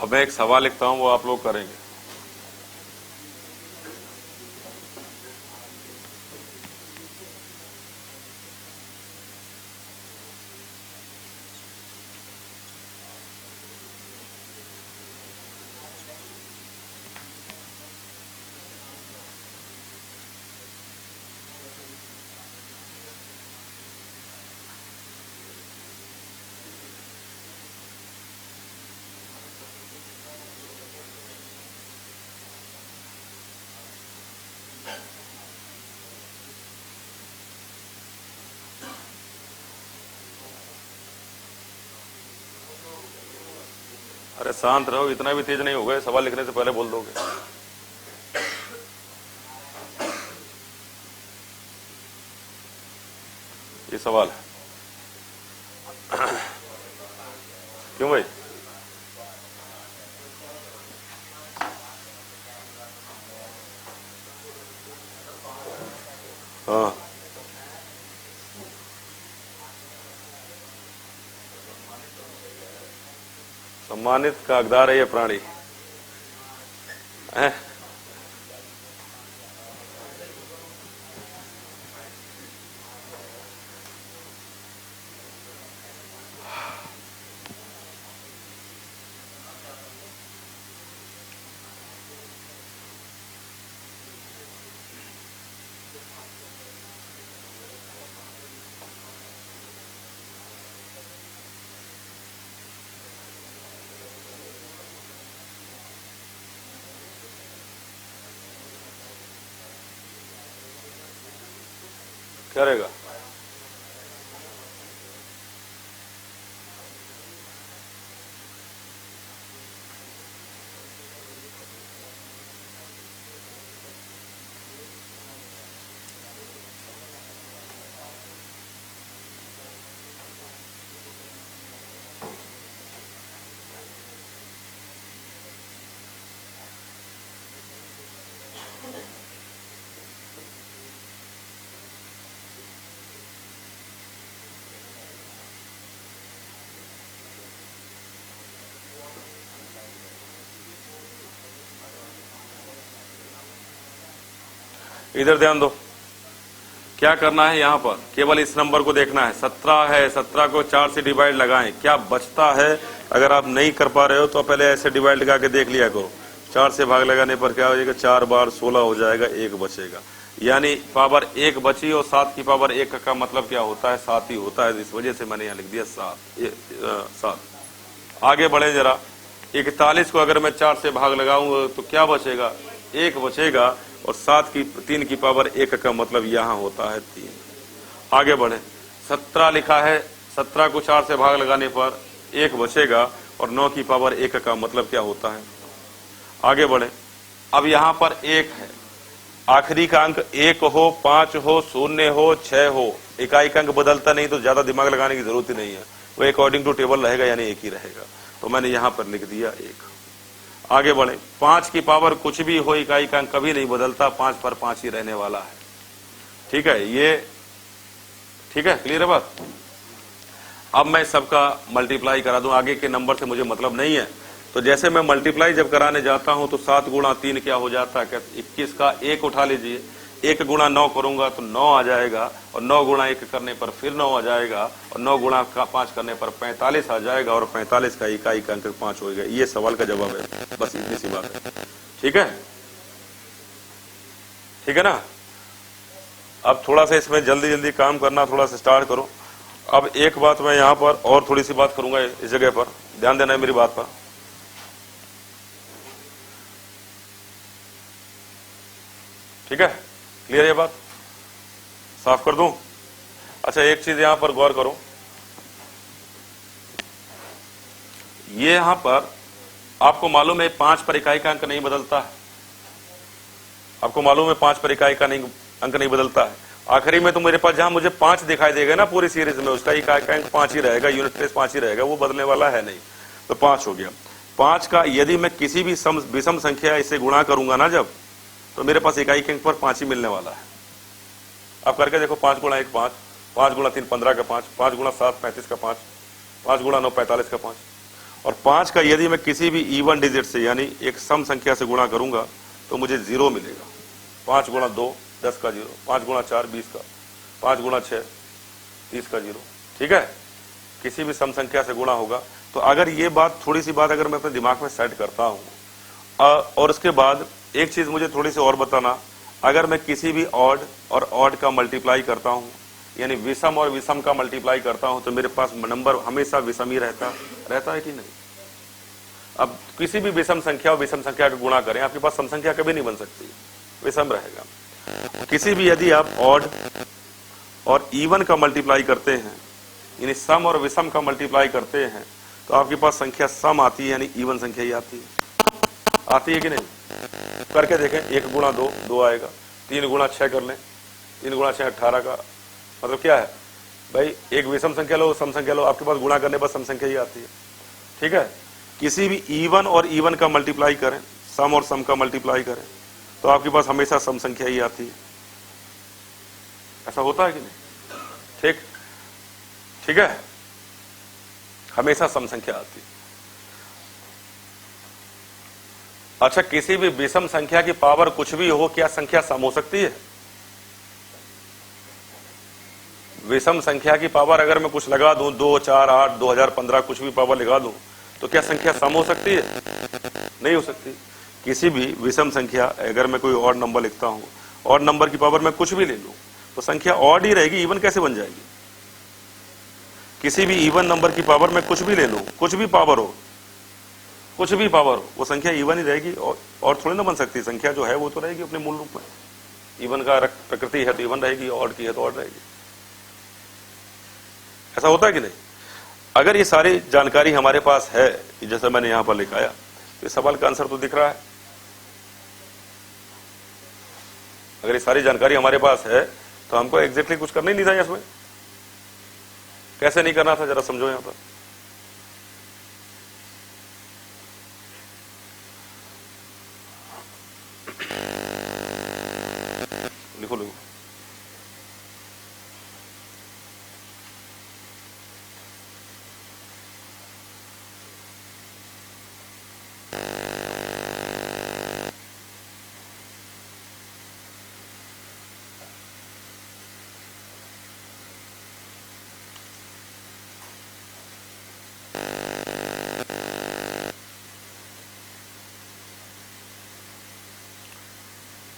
अब मैं एक सवाल लिखता हूं, वो आप लोग करेंगे। अरे शांत रहो, इतना भी तेज नहीं हो गए, सवाल लिखने से पहले बोल दोगे। ये सवाल है। क्यों भाई? हाँ, सम्मानित का हकदार है ये प्राणी हैं? क्या रहेगा? इधर ध्यान दो, क्या करना है यहाँ पर, केवल इस नंबर को देखना है। 17 है, 17 को 4 से डिवाइड लगाएं, क्या बचता है। अगर आप नहीं कर पा रहे हो तो पहले ऐसे डिवाइड लगा के देख लिया करो। 4 से भाग लगाने पर क्या हो जाएगा, 4 बार 16 हो जाएगा, 1 बचेगा, यानी पावर 1 बची। और 7 की पावर 1 का मतलब क्या होता है, 7 ही होता है। इस वजह से मैंने यहाँ लिख दिया 7। आगे बढ़े जरा। 41 को अगर मैं 4 से भाग लगाऊंगा तो क्या बचेगा, 1 बचेगा। और 3 की पावर 1 का मतलब यहाँ होता है 3। आगे बढ़े। 17 लिखा है, 17 को 4 से भाग लगाने पर 1 बचेगा। और 9 की पावर 1 का मतलब क्या होता है। आगे बढ़े। अब यहाँ पर 1 है, आखिरी का अंक 1 हो, 5 हो, 0 हो, 6 हो, इकाई का अंक बदलता नहीं तो ज्यादा दिमाग लगाने की जरूरत ही नहीं है, वो अकॉर्डिंग टू टेबल रहेगा, यानी 1 ही रहेगा। तो मैंने यहाँ पर लिख दिया 1। आगे बढ़े। 5 की पावर कुछ भी हो, इकाई का अंक कभी नहीं बदलता, 5 पर 5 ही रहने वाला है। ठीक है, ये ठीक है, क्लियर है बात। अब मैं सबका मल्टीप्लाई करा दूं, आगे के नंबर से मुझे मतलब नहीं है। तो जैसे मैं मल्टीप्लाई जब कराने जाता हूं तो 7 गुणा 3 क्या हो जाता है, 21 का 1 उठा लीजिए, 1 गुणा 9 करूंगा तो 9 आ जाएगा। और 9 गुणा 1 करने पर फिर 9 आ जाएगा। और 9 गुणा 5 करने पर 45 आ जाएगा। और 45 का इकाई का अंक 5 होगा। ये सवाल का जवाब है, बस इतनी सी बात है। ठीक है, ठीक है ना। अब थोड़ा सा इसमें जल्दी जल्दी काम करना, थोड़ा सा स्टार्ट करो। अब एक बात मैं यहाँ पर और थोड़ी सी बात करूंगा, इस जगह पर ध्यान देना है मेरी बात पर। ठीक है, क्लियर है ये बात, साफ कर दूं। अच्छा, एक चीज यहां पर गौर करो, ये यहां पर आपको मालूम है 5 पर इकाई का अंक नहीं बदलता है। आपको मालूम है 5 पर इकाई का अंक नहीं बदलता है। आखिरी में तो मेरे पास जहां मुझे 5 दिखाई देगा ना पूरी सीरीज में, उसका इकाई का अंक 5 ही रहेगा, यूनिट प्लेस 5 ही रहेगा, वो बदलने वाला है नहीं। तो 5 हो गया। 5 का यदि मैं किसी भी विषम संख्या इसे गुणा करूंगा ना जब, तो मेरे पास इकाई के अंक पर 5 ही मिलने वाला है। आप करके देखो, 5 गुणा 1 5, 5 गुणा 3 15 का 5, 5 गुणा 7 35 का 5, 5 गुणा 9 45 का 5। और 5 का यदि मैं किसी भी इवन डिजिट से यानी एक सम संख्या से गुणा करूंगा तो मुझे 0 मिलेगा। 5 गुणा 2 10 का 0, 5 गुणा 4 20 का, 5 गुणा 6 30 का 0। ठीक है, किसी भी सम संख्या से गुणा होगा। तो अगर ये बात, थोड़ी सी बात अगर मैं अपने दिमाग में सेट करता हूं, और उसके बाद एक चीज मुझे थोड़ी सी और बताना, अगर मैं किसी भी ऑड और ऑड का मल्टीप्लाई करता हूं, यानी विषम और विषम का मल्टीप्लाई करता हूं, तो मेरे पास नंबर हमेशा विषम ही रहता है कि नहीं। अब किसी भी विषम संख्या और विषम संख्या का गुणा करें, आपके पास सम संख्या कभी नहीं बन सकती, विषम रहेगा। किसी भी यदि आप ऑड और इवन का मल्टीप्लाई करते हैं, यानी सम और विषम का मल्टीप्लाई करते हैं, तो आपके पास संख्या सम आती है, यानी इवन संख्या ही आती है कि नहीं। करके देखें, 1 गुणा 2 2 आएगा, 3 गुणा 6 कर लें, 3 गुणा 6 18 का मतलब क्या है भाई, एक विषम संख्या लो सम संख्या लो, आपके पास गुणा करने पर सम संख्या ही आती है। ठीक है, किसी भी इवन और इवन का मल्टीप्लाई करें, सम और सम का मल्टीप्लाई करें, तो आपके पास हमेशा सम संख्या ही आती है। ऐसा होता है कि नहीं। ठीक, ठीक है, हमेशा सम संख्या आती है। अच्छा, किसी भी विषम संख्या की पावर कुछ भी हो, क्या संख्या सम हो सकती है? विषम संख्या की पावर अगर मैं कुछ लगा दूं, 2, 4, 8, 2015 कुछ भी पावर लगा दूं, तो क्या संख्या सम हो सकती है? नहीं हो सकती। किसी भी विषम संख्या, अगर मैं कोई ऑड नंबर लिखता हूं, ऑड नंबर की पावर मैं कुछ भी ले लूं, तो संख्या ऑड ही रहेगी, इवन कैसे बन जाएगी? किसी भी इवन नंबर की पावर मैं कुछ भी ले लूं, कुछ भी पावर हो, कुछ भी पावर हो, वो संख्या इवन ही रहेगी, और थोड़ी ना बन सकती। संख्या जो है वो तो रहेगी अपने मूल रूप में। इवन का प्रकृति है तो इवन रहेगी, ऑड की है तो ऑड रहेगी। ऐसा होता है कि नहीं? अगर ये सारी जानकारी हमारे पास है, जैसे मैंने यहां पर लिखाया, तो इस सवाल का आंसर तो दिख रहा है। अगर ये सारी जानकारी हमारे पास है तो हमको एग्जैक्टली कुछ करना ही नहीं था इसमें। कैसे नहीं करना था, जरा समझो यहां पर। लिखो लिखो।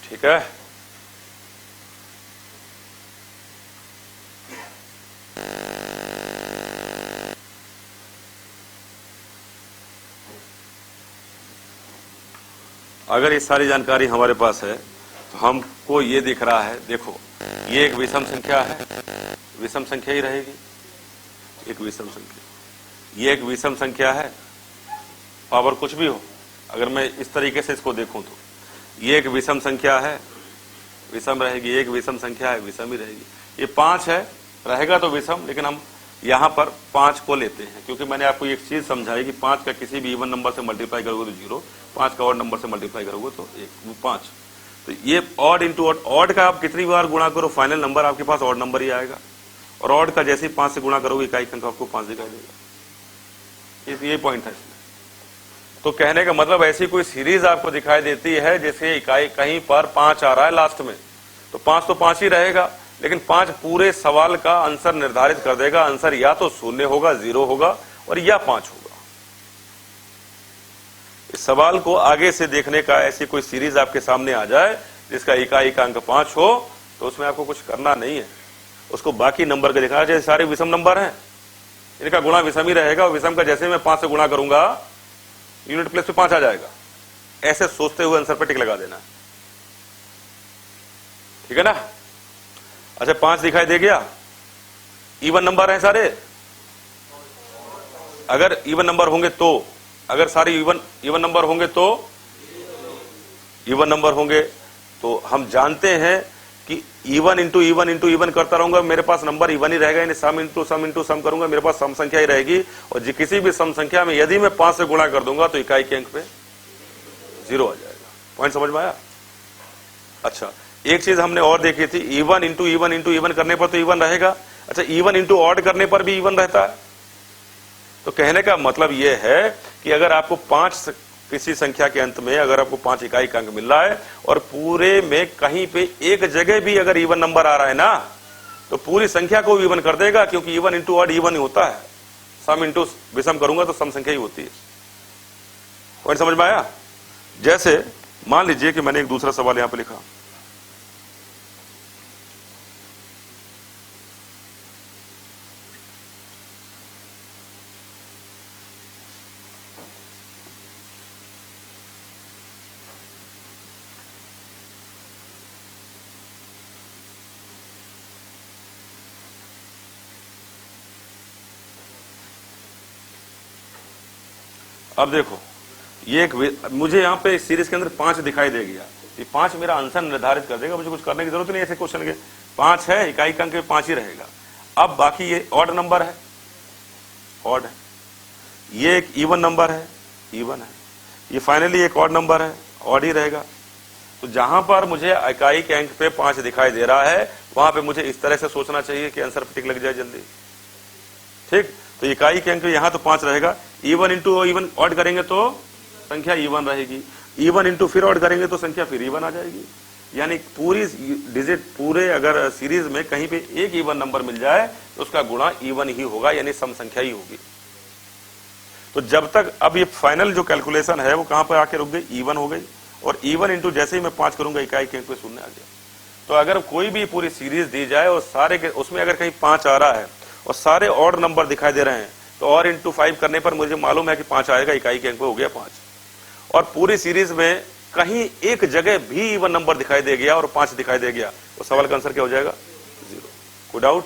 ठीक है, अगर ये सारी जानकारी हमारे पास है तो हमको ये दिख रहा है, देखो ये एक विषम संख्या है, विषम संख्या ही रहेगी, एक विषम संख्या, ये एक विषम संख्या है, पावर कुछ भी हो। अगर मैं इस तरीके से इसको देखूं तो ये एक विषम संख्या है, विषम रहेगी, एक विषम संख्या है, विषम ही रहेगी। ये 5 है, रहेगा तो विषम, लेकिन हम यहां पर 5 को लेते हैं, क्योंकि मैंने आपको एक चीज समझाई कि 5 का किसी भी इवन नंबर से मल्टीप्लाई करोगे तो 0, 5 का ऑड नंबर से मल्टीप्लाई करोगे तो 1, वो 5। तो ये ऑड इंटू ऑड, ऑड का आप कितनी बार गुणा करो, फाइनल नंबर आपके पास ऑड नंबर ही आएगा। और ऑड का जैसे ही 5 से गुणा करोगे, इकाई अंक आपको 5 दिखाई देगा। ये पॉइंट है इसमें। तो कहने का मतलब ऐसी कोई सीरीज आपको दिखाई देती है जैसे इकाई कहीं पर 5 आ रहा है लास्ट में, तो 5 तो 5 ही रहेगा, लेकिन 5 पूरे सवाल का आंसर निर्धारित कर देगा। आंसर या तो 0 होगा, 0 होगा, और या 5 होगा। इस सवाल को आगे से देखने का, ऐसी कोई सीरीज आपके सामने आ जाए जिसका इकाई का अंक 5 हो, तो उसमें आपको कुछ करना नहीं है, उसको बाकी नंबर का दिखाया जाए। सारे विषम नंबर हैं, इनका गुणा विषम ही रहेगा, और विषम का जैसे मैं 5 से गुणा करूंगा, यूनिट प्लेस पे 5 आ जाएगा। ऐसे सोचते हुए आंसर पे टिक लगा देना, ठीक है ना? अच्छा, 5 दिखाई दे गया, इवन नंबर हैं सारे। अगर इवन नंबर होंगे तो, अगर सारे इवन नंबर होंगे तो, इवन नंबर होंगे तो हम जानते हैं कि even into even into even करता रहूंगा, मेरे पास नंबर इवन ही रहेगा। यानी सम इंटू सम करूंगा, मेरे पास सम संख्या ही रहेगी। और किसी भी सम संख्या में यदि मैं 5 से गुणा कर दूंगा तो इकाई के अंक पे 0 आ जाएगा। पॉइंट समझ में आया? अच्छा, एक चीज हमने और देखी थी, even into even into even करने पर तो इवन रहेगा। अच्छा, इवन इंटू ऑड करने पर भी इवन रहता है। तो कहने का मतलब यह है कि अगर आपको 5 किसी संख्या के अंत में अगर आपको 5 इकाई का अंक मिल रहा है, और पूरे में कहीं पे एक जगह भी अगर इवन नंबर आ रहा है ना, तो पूरी संख्या को इवन कर देगा, क्योंकि even into odd even he होता है। सम इंटू विषम करूंगा तो सम संख्या ही होती है। पॉइंट समझ में आया? जैसे मान लीजिए कि मैंने एक दूसरा सवाल यहां पे लिखा, अब देखो ये एक मुझे यहां पे इस सीरीज के अंदर 5 दिखाई दे गया, ये 5 मेरा आंसर निर्धारित कर देगा, मुझे कुछ करने की जरूरत नहीं। ऐसे क्वेश्चन के 5 है, इकाई का अंक 5 ही रहेगा। अब बाकी ये ऑड नंबर है, ऑड है, ये एक इवन नंबर है, इवन है, ये फाइनली एक ऑड नंबर है, ऑड ही रहेगा। तो जहां पर मुझे इकाई के अंक पे 5 दिखाई दे रहा है, वहां पे मुझे इस तरह से सोचना चाहिए कि आंसर पे टिक लग जाए जल्दी। ठीक, तो इकाई के अंक यहां तो 5 रहेगा, इवन इंटू इवन ऑड करेंगे तो संख्या इवन रहेगी। इवन इंटू फिर ऐड करेंगे तो संख्या फिर इवन आ जाएगी। यानी पूरी डिजिट पूरे अगर सीरीज में कहीं पे एक इवन नंबर मिल जाए तो उसका गुणा इवन ही होगा, यानी सम संख्या ही होगी। तो जब तक अब ये फाइनल जो कैलकुलेशन है वो कहां पर आके रुक गई, इवन हो गई। और इवन इंटू जैसे ही मैं 5 करूंगा इकाई के अंक पे शून्य आ गया। तो अगर कोई भी पूरी सीरीज दी जाए और सारे के उसमें अगर कहीं 5 आ रहा है और सारे ऑड नंबर दिखाई दे रहे हैं तो और इंटू 5 करने पर मुझे मालूम है कि 5 आएगा, इकाई के अंक पे हो गया 5। और पूरी सीरीज में कहीं एक जगह भी इवन नंबर दिखाई दे गया और 5 दिखाई दे गया तो सवाल का आंसर क्या हो जाएगा, 0। कोई डाउट?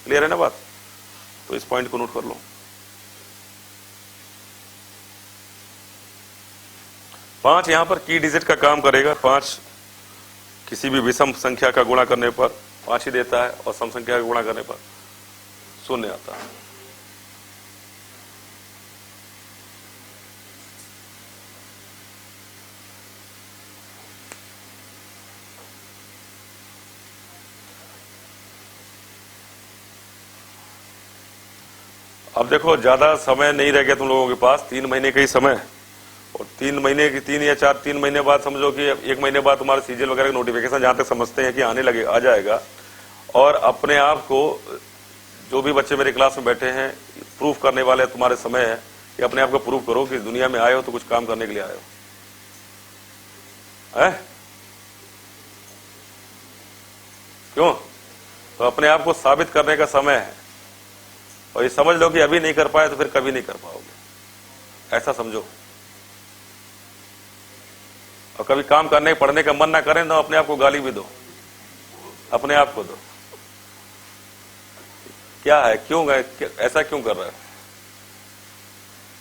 क्लियर है ना बात? तो इस पॉइंट को नोट कर लो। 5 यहां पर की डिजिट का काम करेगा। 5 किसी भी विषम संख्या का गुणा करने पर 5 ही देता है और सम संख्या का गुणा करने पर 0 आता है। अब देखो ज्यादा समय नहीं रह गया तुम लोगों के पास, 3 महीने का ही समय। और 3 महीने की 3 या 4 3 महीने बाद समझो कि 1 महीने बाद तुम्हारे सीजीएल वगैरह का नोटिफिकेशन जहां तक समझते हैं कि आने लगे आ जाएगा। और अपने आप को जो भी बच्चे मेरे क्लास में बैठे हैं प्रूफ करने वाले तुम्हारे समय है कि अपने आप को प्रूफ करो कि दुनिया में आए हो तो कुछ काम करने के लिए आए हो, है? क्यों? तो अपने आप को साबित करने का समय है। और ये समझ लो कि अभी नहीं कर पाए तो फिर कभी नहीं कर पाओगे, ऐसा समझो। और कभी काम करने पढ़ने का मन ना करें तो अपने आप को गाली भी दो, अपने आप को दो। क्या है, क्यों गए, ऐसा क्यों कर रहा है?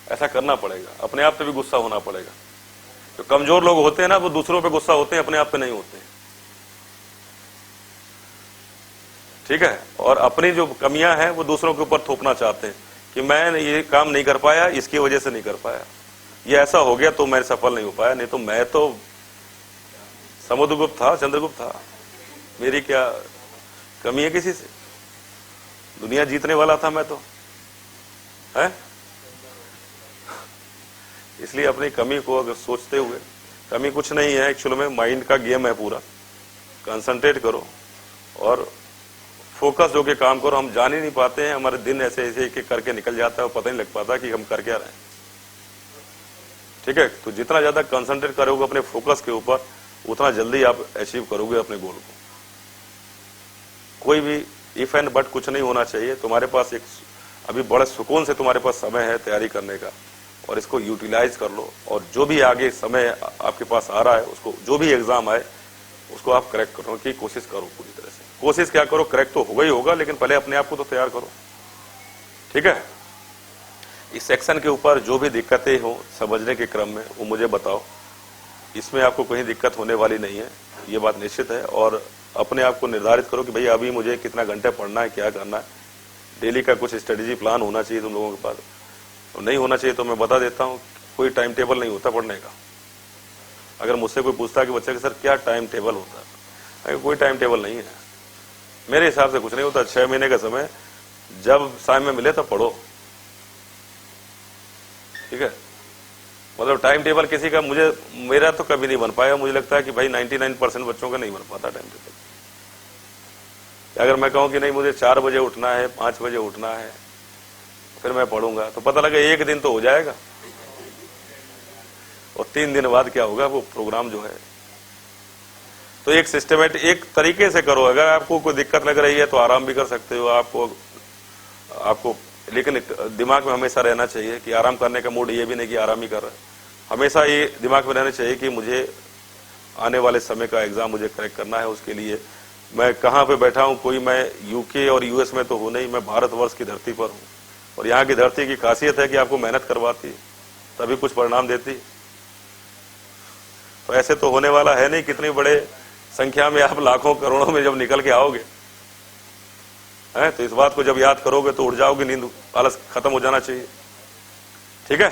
ऐसा करना पड़ेगा, अपने आप पे भी गुस्सा होना पड़ेगा। जो कमजोर लोग होते हैं ना वो दूसरों पे गुस्सा होते हैं, अपने आप पे नहीं होते। ठीक है? और अपनी जो कमियां हैं वो दूसरों के ऊपर थोपना चाहते हैं कि मैं ये काम नहीं कर पाया, इसकी वजह से नहीं कर पाया, ये ऐसा हो गया तो मैं सफल नहीं हो पाया, नहीं तो मैं तो समुद्रगुप्त था, चंद्रगुप्त था, मेरी क्या कमी है किसी से? दुनिया जीतने वाला था मैं तो, है? इसलिए अपनी कमी को अगर सोचते हुए, कमी कुछ नहीं है एक्चुअल में, माइंड का गेम है पूरा। कंसंट्रेट करो और फोकस होके काम करो। हम जान ही नहीं पाते हैं, हमारे दिन ऐसे ऐसे एक करके निकल जाता है और पता नहीं लग पाता कि हम कर क्या रहे हैं। ठीक है? तो जितना ज्यादा कंसंट्रेट करोगे अपने फोकस के ऊपर उतना जल्दी आप अचीव करोगे अपने गोल को। कोई भी इफ एंड बट कुछ नहीं होना चाहिए। तुम्हारे पास एक अभी बड़े सुकून से तुम्हारे पास समय है तैयारी करने का और इसको यूटिलाइज कर लो। और जो भी आगे समय आपके पास आ रहा है उसको, जो भी एग्जाम आए उसको आप क्रैक करने की कोशिश करो पूरी तरह से। कोशिश क्या करो, क्रैक तो होगा ही होगा, लेकिन पहले अपने आप को तो तैयार करो। ठीक है? इस सेक्शन के ऊपर जो भी दिक्कतें हो समझने के क्रम में वो मुझे बताओ। इसमें आपको कहीं दिक्कत होने वाली नहीं है, ये बात निश्चित है। और अपने आप को निर्धारित करो कि भाई अभी मुझे कितना घंटे पढ़ना है, क्या करना है। डेली का कुछ स्ट्रेटेजी प्लान होना चाहिए तुम लोगों के पास। और नहीं होना चाहिए तो मैं बता देता हूँ, कोई टाइम टेबल नहीं होता पढ़ने का। अगर मुझसे कोई पूछता है कि बच्चे के सर क्या टाइम टेबल होता है, कोई टाइम टेबल नहीं है मेरे हिसाब से। कुछ नहीं होता, 6 महीने का समय, जब समय में मिले तब पढ़ो। ठीक है? मतलब टाइम टेबल किसी का, मेरा तो कभी नहीं बन पाया। मुझे लगता है कि भाई 99% बच्चों का नहीं बन पाता टाइम टेबल। अगर मैं कहूं कि नहीं मुझे 4 बजे उठना है, 5 बजे उठना है, फिर मैं पढ़ूंगा, तो पता लगे एक दिन तो हो जाएगा और 3 दिन बाद क्या होगा, वो प्रोग्राम जो है। तो एक सिस्टमेटिक एक तरीके से करो। अगर आपको कोई दिक्कत लग रही है तो आराम भी कर सकते हो आपको, लेकिन दिमाग में हमेशा रहना चाहिए कि आराम करने का मूड ये भी नहीं कि आराम ही कर रहा है। हमेशा ये दिमाग में रहना चाहिए कि मुझे आने वाले समय का एग्जाम मुझे क्रैक करना है। उसके लिए मैं कहाँ पे बैठा हूँ, कोई मैं यूके और यूएस में तो हूँ नहीं, मैं भारतवर्ष की धरती पर हूँ। और यहाँ की धरती की खासियत है कि आपको मेहनत करवाती तभी कुछ परिणाम देती। तो ऐसे तो होने वाला है नहीं, कितनी बड़े संख्या में आप लाखों करोड़ों में जब निकल के आओगे, है तो इस बात को जब याद करोगे तो उठ जाओगे, नींद आलस खत्म हो जाना चाहिए। ठीक है?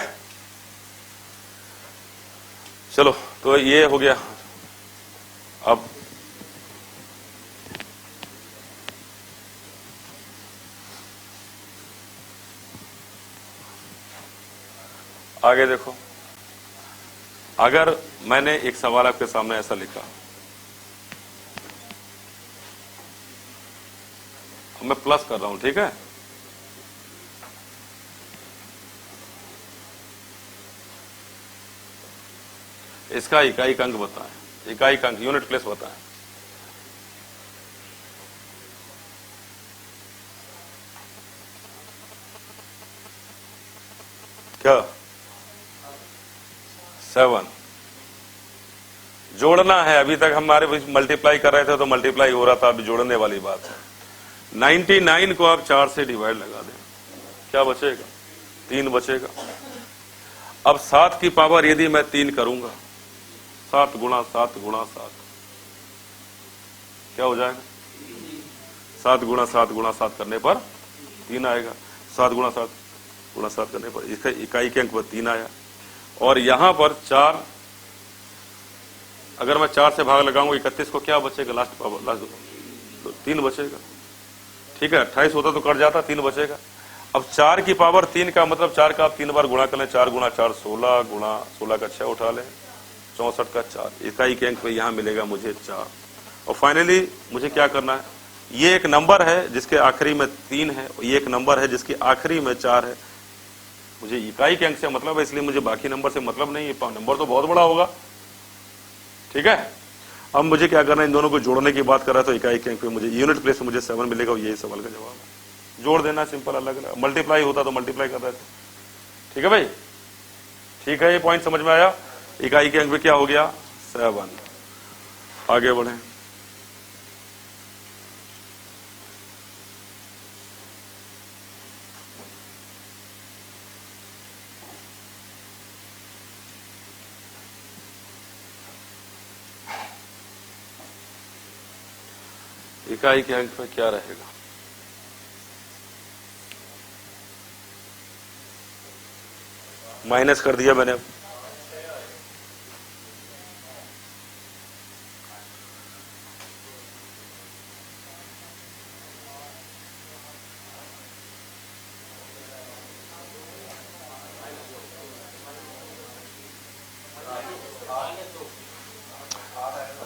चलो, तो ये हो गया। अब आगे देखो, अगर मैंने एक सवाल आपके सामने ऐसा लिखा, मैं प्लस कर रहा हूं, ठीक है, इसका इकाई अंक बताएं, इकाई अंक यूनिट प्लेस बताएं। क्या 7 जोड़ना है। अभी तक हमारे मल्टीप्लाई कर रहे थे तो मल्टीप्लाई हो रहा था, अभी जोड़ने वाली बात है। 99 को आप 4 से डिवाइड लगा दें, क्या बचेगा? 3 बचेगा। अब 7 की पावर यदि मैं 3 करूंगा, 7 गुणा 7 गुणा 7 क्या हो जाएगा? 7 गुणा 7 गुणा 7 करने पर 3 आएगा। 7 गुणा 7 गुणा 7 करने पर इसका इकाई के अंक पर 3 आया। और यहां पर 4, अगर मैं 4 से भाग लगाऊंगा 31 को, क्या बचेगा? लास्ट पावर, लास्ट तो 3 बचेगा, ठीक है। 28 होता तो कट जाता, 3 बचेगा। अब 4 की पावर 3 का मतलब 4 का आप 3 बार गुणा कर लें, 4 गुणा 4 16 गुणा 16 का 6 उठा लें, 64 का 4, इकाई के अंक पे यहां मिलेगा मुझे 4। और फाइनली मुझे क्या करना है? ये एक नंबर है जिसके आखिरी में 3 है, ये एक नंबर है जिसकी आखिरी में 4 है। मुझे इकाई के अंक से मतलब है, इसलिए मुझे बाकी नंबर से मतलब नहीं है। नंबर तो बहुत बड़ा होगा, ठीक है। अब मुझे क्या करना है? इन दोनों को जोड़ने की बात कर रहा है, तो इकाई के अंक पे मुझे यूनिट प्लेस में मुझे 7 मिलेगा, और यही सवाल का जवाब है। जोड़ देना सिंपल, अलग अलग। मल्टीप्लाई होता तो मल्टीप्लाई कर देते, ठीक है भाई, ठीक है। ये पॉइंट समझ में आया? इकाई के अंक पे क्या हो गया? 7। आगे बढ़े। इकाई के अंक पे क्या रहेगा? माइनस कर दिया मैंने। अब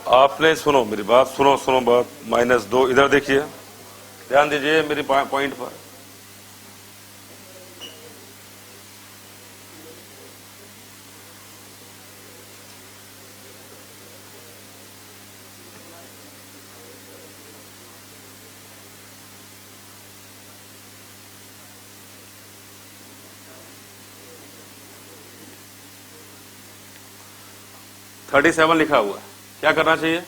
आपने सुनो मेरी बात, सुनो बात। -2 इधर देखिए, ध्यान दीजिए मेरी पॉइंट पर। $37 लिखा हुआ है, क्या करना चाहिए?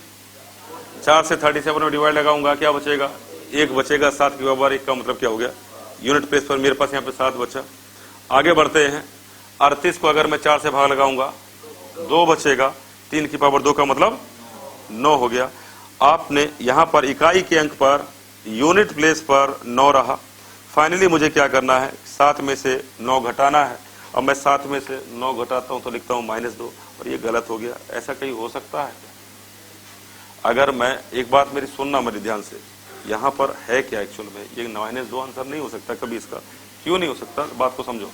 4 से 37 में डिवाइड लगाऊंगा, क्या बचेगा? 1 बचेगा। 7 की पावर 1 का मतलब क्या हो गया? यूनिट प्लेस पर मेरे पास यहाँ पे 7 बचा। आगे बढ़ते हैं। 38 को अगर मैं 4 से भाग लगाऊंगा 2 बचेगा। 3 की पावर 2 का मतलब 9 हो गया। आपने यहां पर इकाई के अंक पर यूनिट प्लेस पर 9 रहा। फाइनली मुझे क्या करना है? 7 में से 9 घटाना है। अब मैं 7 में से 9 घटाता हूं तो लिखता हूं -2, और ये गलत हो गया। ऐसा कहीं हो सकता है? अगर मैं, एक बात मेरी सुनना मेरे ध्यान से, यहां पर है क्या एक्चुअल में? ये -2 आंसर नहीं हो सकता कभी इसका। क्यों नहीं हो सकता? बात को समझो।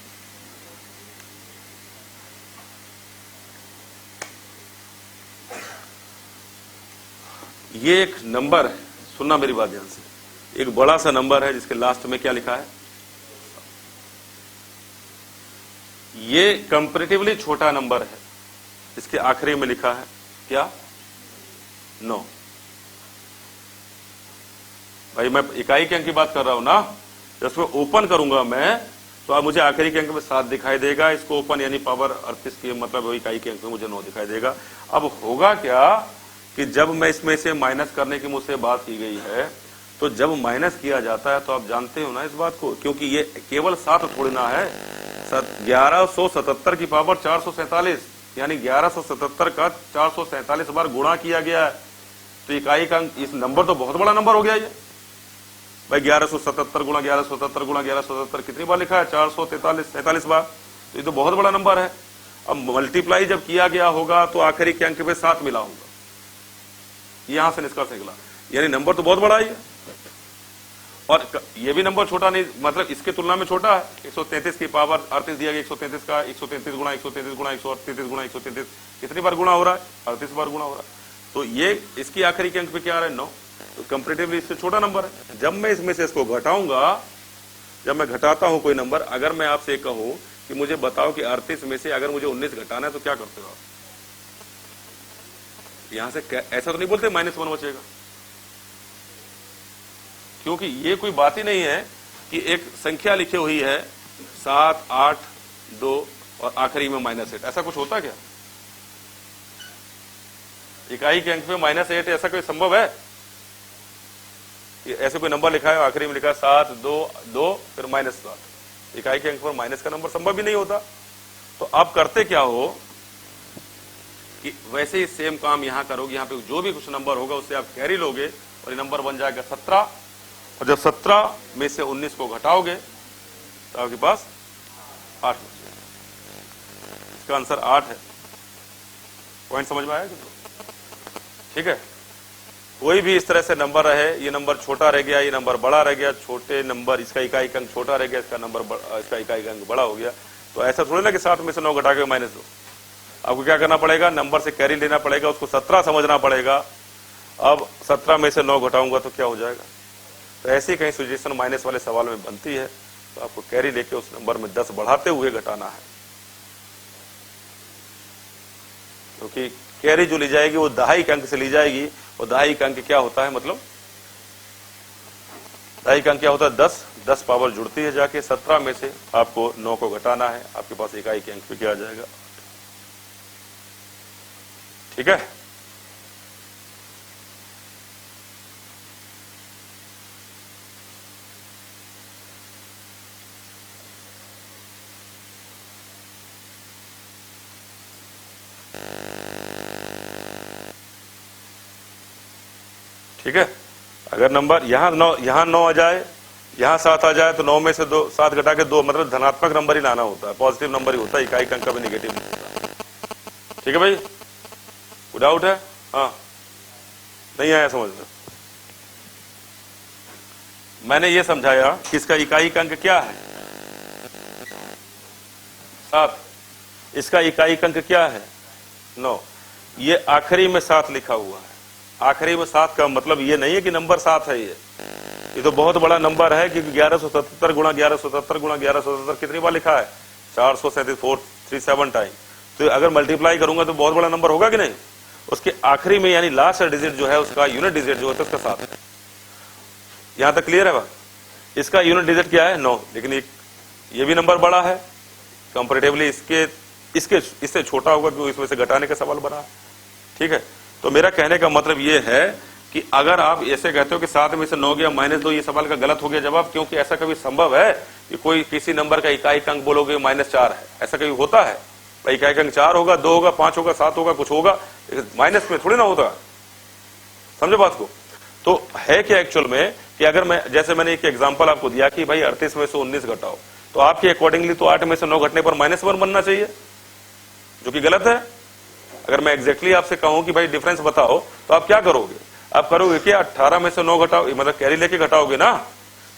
ये एक नंबर है, सुनना मेरी बात ध्यान से, एक बड़ा सा नंबर है जिसके लास्ट में क्या लिखा है? ये कंपैरेटिवली छोटा नंबर है, इसके आखिरी में लिखा है क्या? 9। भाई मैं इकाई के अंक की बात कर रहा हूं ना, जब इसको ओपन करूंगा मैं तो अब मुझे आखिरी के अंक में 7 दिखाई देगा। इसको ओपन यानी पावर 38 की मतलब इकाई के अंक में मुझे 9 दिखाई देगा। अब होगा क्या कि जब मैं इसमें से माइनस करने की मुझसे बात की गई है, तो जब माइनस किया जाता है तो आप जानते हो ना इस बात को, क्योंकि ये केवल 7 थोड़ी ना है। 1177 की पावर 447, यानी 1177 का 447 बार गुणा किया गया है। तो इकाई का अंक, इस नंबर तो बहुत बड़ा नंबर हो गया ये भाई। 1177 गुणा 1177 गुणा 1177 कितनी बार लिखा है? 443 बार। तो ये तो बहुत बड़ा नंबर है। अब मल्टीप्लाई जब किया गया होगा तो आखिरी के अंक पे 7 मिला होगा, यहां से निष्कर्ष निकला, यानी नंबर तो बहुत बड़ा ही है। और ये भी नंबर छोटा नहीं, मतलब इसके तुलना में छोटा है। 133 की पावर 38 दिया गया, 133 का 133 गुणा 133 गुणा 138 गुणा 133 कितनी बार गुणा हो रहा है? 38 बार गुणा हो रहा है। तो ये इसकी आखिरी के अंक पे क्या आ रहा है? 9। तो कंपेरेटिवली इससे छोटा नंबर है। जब मैं इसमें से इसको घटाऊंगा, जब मैं घटाता हूं कोई नंबर, अगर मैं आपसे कहूं कि मुझे बताओ कि 38 में से अगर मुझे 19 घटाना है तो क्या करते हो आप? यहां से ऐसा तो नहीं बोलते -1 बचेगा, क्योंकि ये कोई बात ही नहीं है कि एक संख्या लिखी हुई है 7, 8, 2 और आखिरी में -8। ऐसा कुछ होता क्या? इकाई के अंक पे -8 ऐसा कोई संभव है? ऐसे कोई नंबर लिखा है आखिरी में लिखा है 7, 2, 2 फिर -7, इकाई के अंक पर माइनस का नंबर संभव ही नहीं होता। तो आप करते क्या हो कि वैसे ही सेम काम यहां करोगे, यहां पे जो भी कुछ नंबर होगा उससे आप कैरी लोगे और ये नंबर बन जाएगा 17। और जब 17 में से 19 को घटाओगे तो आपके पास 8 बचेगा। इसका आंसर 8 है। पॉइंट समझ में आया? ठीक है। कोई भी इस तरह से नंबर रहे, ये नंबर छोटा रह गया, ये नंबर बड़ा रह गया, छोटे नंबर इसका इकाई अंक छोटा रह गया, इसका इकाई अंक बड़ा हो गया, तो ऐसा थोड़ी ना कि 7 में से 9 घटा के -2। आपको क्या करना पड़ेगा? नंबर से कैरी लेना पड़ेगा, उसको 17 समझना पड़ेगा। अब 17 में से 9 घटाऊंगा तो क्या हो जाएगा? तो ऐसी कहीं सिचुएशन माइनस वाले सवाल में बनती है, तो आपको कैरी लेके उस नंबर में 10 बढ़ाते हुए घटाना है, क्योंकि कैरी जो ली जाएगी वो दहाई के अंक से ली जाएगी। और दहाई का अंक क्या होता है? मतलब दहाई का अंक क्या होता है? 10 पावर जुड़ती है जाके। 17 में से आपको 9 को घटाना है, आपके पास इकाई के अंक पे क्या आ जाएगा? ठीक है। ठीक है। अगर नंबर यहां 9 आ जाए, यहां 7 आ जाए, तो 9 में से 7 घटा के 2, मतलब धनात्मक नंबर ही लाना होता है, पॉजिटिव नंबर ही होता है, इकाई का अंक कभी निगेटिव नहीं होता। ठीक है भाई, कोई डाउट है? हाँ, नहीं आया समझ में? मैंने ये समझाया कि इसका इकाई का अंक क्या है? 7। इसका इकाई का अंक क्या है? 9। ये आखिरी में 7 लिखा हुआ है। आखिरी में 7 का मतलब ये नहीं है कि नंबर 7 है। ये तो बहुत बड़ा नंबर है, क्योंकि 1177 गुणा 1177 गुणा 1177 कितनी बार लिखा है? 437 टाइम। तो अगर मल्टीप्लाई करूंगा तो बहुत बड़ा नंबर होगा कि नहीं? उसके आखिरी में यानी लास्ट डिजिट जो है, उसका यूनिट डिजिट जो होता है उसका 7 है। यहां तक क्लियर है बात? इसका यूनिट डिजिट क्या है? 9। लेकिन ये भी नंबर बड़ा है कंपैरेटिवली, इससे छोटा होगा, क्योंकि इसमें से घटाने का सवाल बना है। ठीक है। तो मेरा कहने का मतलब ये है कि अगर आप ऐसे कहते हो कि 7 में से 9 गया -2, ये सवाल का गलत हो गया जवाब, क्योंकि ऐसा कभी संभव है कि कोई किसी नंबर का इकाई अंक बोलोगे -4 है? ऐसा कभी होता है? इकाई अंक 4 होगा, 2 होगा, 5 होगा, 7 होगा, कुछ होगा, माइनस में थोड़ी ना होता। समझे बात को? तो है क्या एक्चुअल में कि अगर मैं, जैसे मैंने एक एग्जांपल आपको दिया कि भाई 38 में से 19 घटाओ, तो आपके अकॉर्डिंगली तो 8 में से 9 घटने पर -1 बनना चाहिए, जो कि गलत है। अगर मैं एग्जैक्टली आपसे कहूं कि भाई डिफरेंस बताओ, तो आप क्या करोगे? आप करोगे क्या? 18 में से 9 घटाओ, मतलब कैरी लेके घटाओगे ना।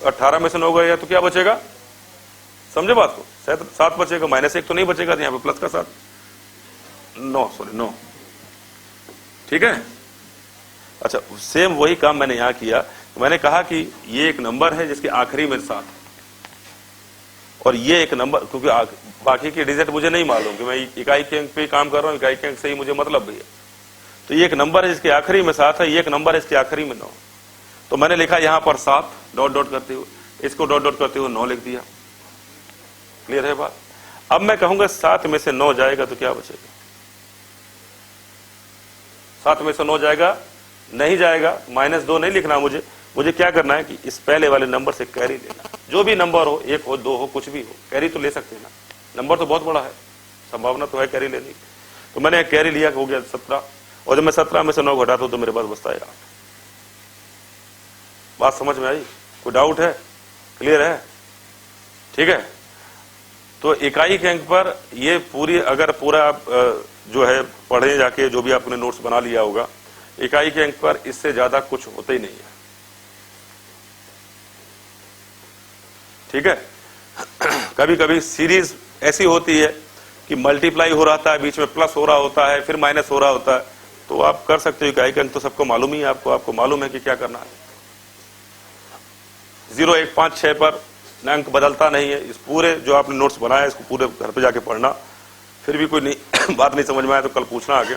18 में से 9 गया तो क्या बचेगा? समझे बात को? 7 बचेगा, -1 तो नहीं बचेगा, तो यहां पे प्लस का 7, 9। ठीक है। अच्छा, सेम वही काम मैंने यहां किया। तो मैंने कहा कि ये एक नंबर है जिसके आखिरी में 7, और ये एक नंबर, क्योंकि बाकी की डिजिट मुझे नहीं मालूम, कि मैं इकाई के अंक पे काम कर रहा हूं, इकाई के अंक से ही मुझे मतलब भी है। तो ये एक नंबर है जिसके आखिरी में 7 है, ये एक नंबर है इसके आखिरी में 9। तो मैंने लिखा यहां पर 7 डॉट डॉट करते हुए, इसको डॉट डॉट करते हुए 9 लिख दिया। क्लियर है बात? अब मैं कहूंगा 7 में से 9 जाएगा तो क्या बचेगा? 7 में से 9 जाएगा? नहीं जाएगा। -2 नहीं लिखना मुझे क्या करना है कि इस पहले वाले नंबर से कैरी लेना। जो भी नंबर हो, 1 हो, 2 हो, कुछ भी हो, कैरी तो ले सकते हैं ना। नंबर तो बहुत बड़ा है, संभावना तो है कैरी लेने की। तो मैंने कैरी लिया, हो गया 17, और जब मैं 17 में से 9 घटाता हूं तो मेरे पास बचता है 8। बात समझ में आई? कोई डाउट है? क्लियर है? ठीक है। तो इकाई के अंक पर ये पूरी, अगर पूरा आप जो है पढ़े जाके, जो भी आपने नोट्स बना लिया होगा, इकाई के अंक पर इससे ज्यादा कुछ होता ही नहीं है। ठीक है। कभी कभी सीरीज ऐसी होती है कि मल्टीप्लाई हो रहा है, बीच में प्लस हो रहा होता है, फिर माइनस हो रहा होता है, तो आप कर सकते हो। इकाई का अंक तो सबको मालूम ही है, आपको मालूम है कि क्या करना है। 0, 1, 5, 6 पर अंक बदलता नहीं है। इस पूरे जो आपने नोट्स बनाया इसको पूरे घर पे जाके पढ़ना। फिर भी कोई नहीं बात नहीं समझ में आया तो कल पूछना आगे।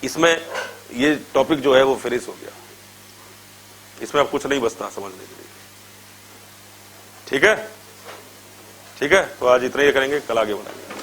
इसमें ये टॉपिक जो है वो फिनिश हो गया, इसमें अब कुछ नहीं बचता समझने के लिए। ठीक है, ठीक है, तो आज इतना ही करेंगे, कल आगे बढ़ाएंगे।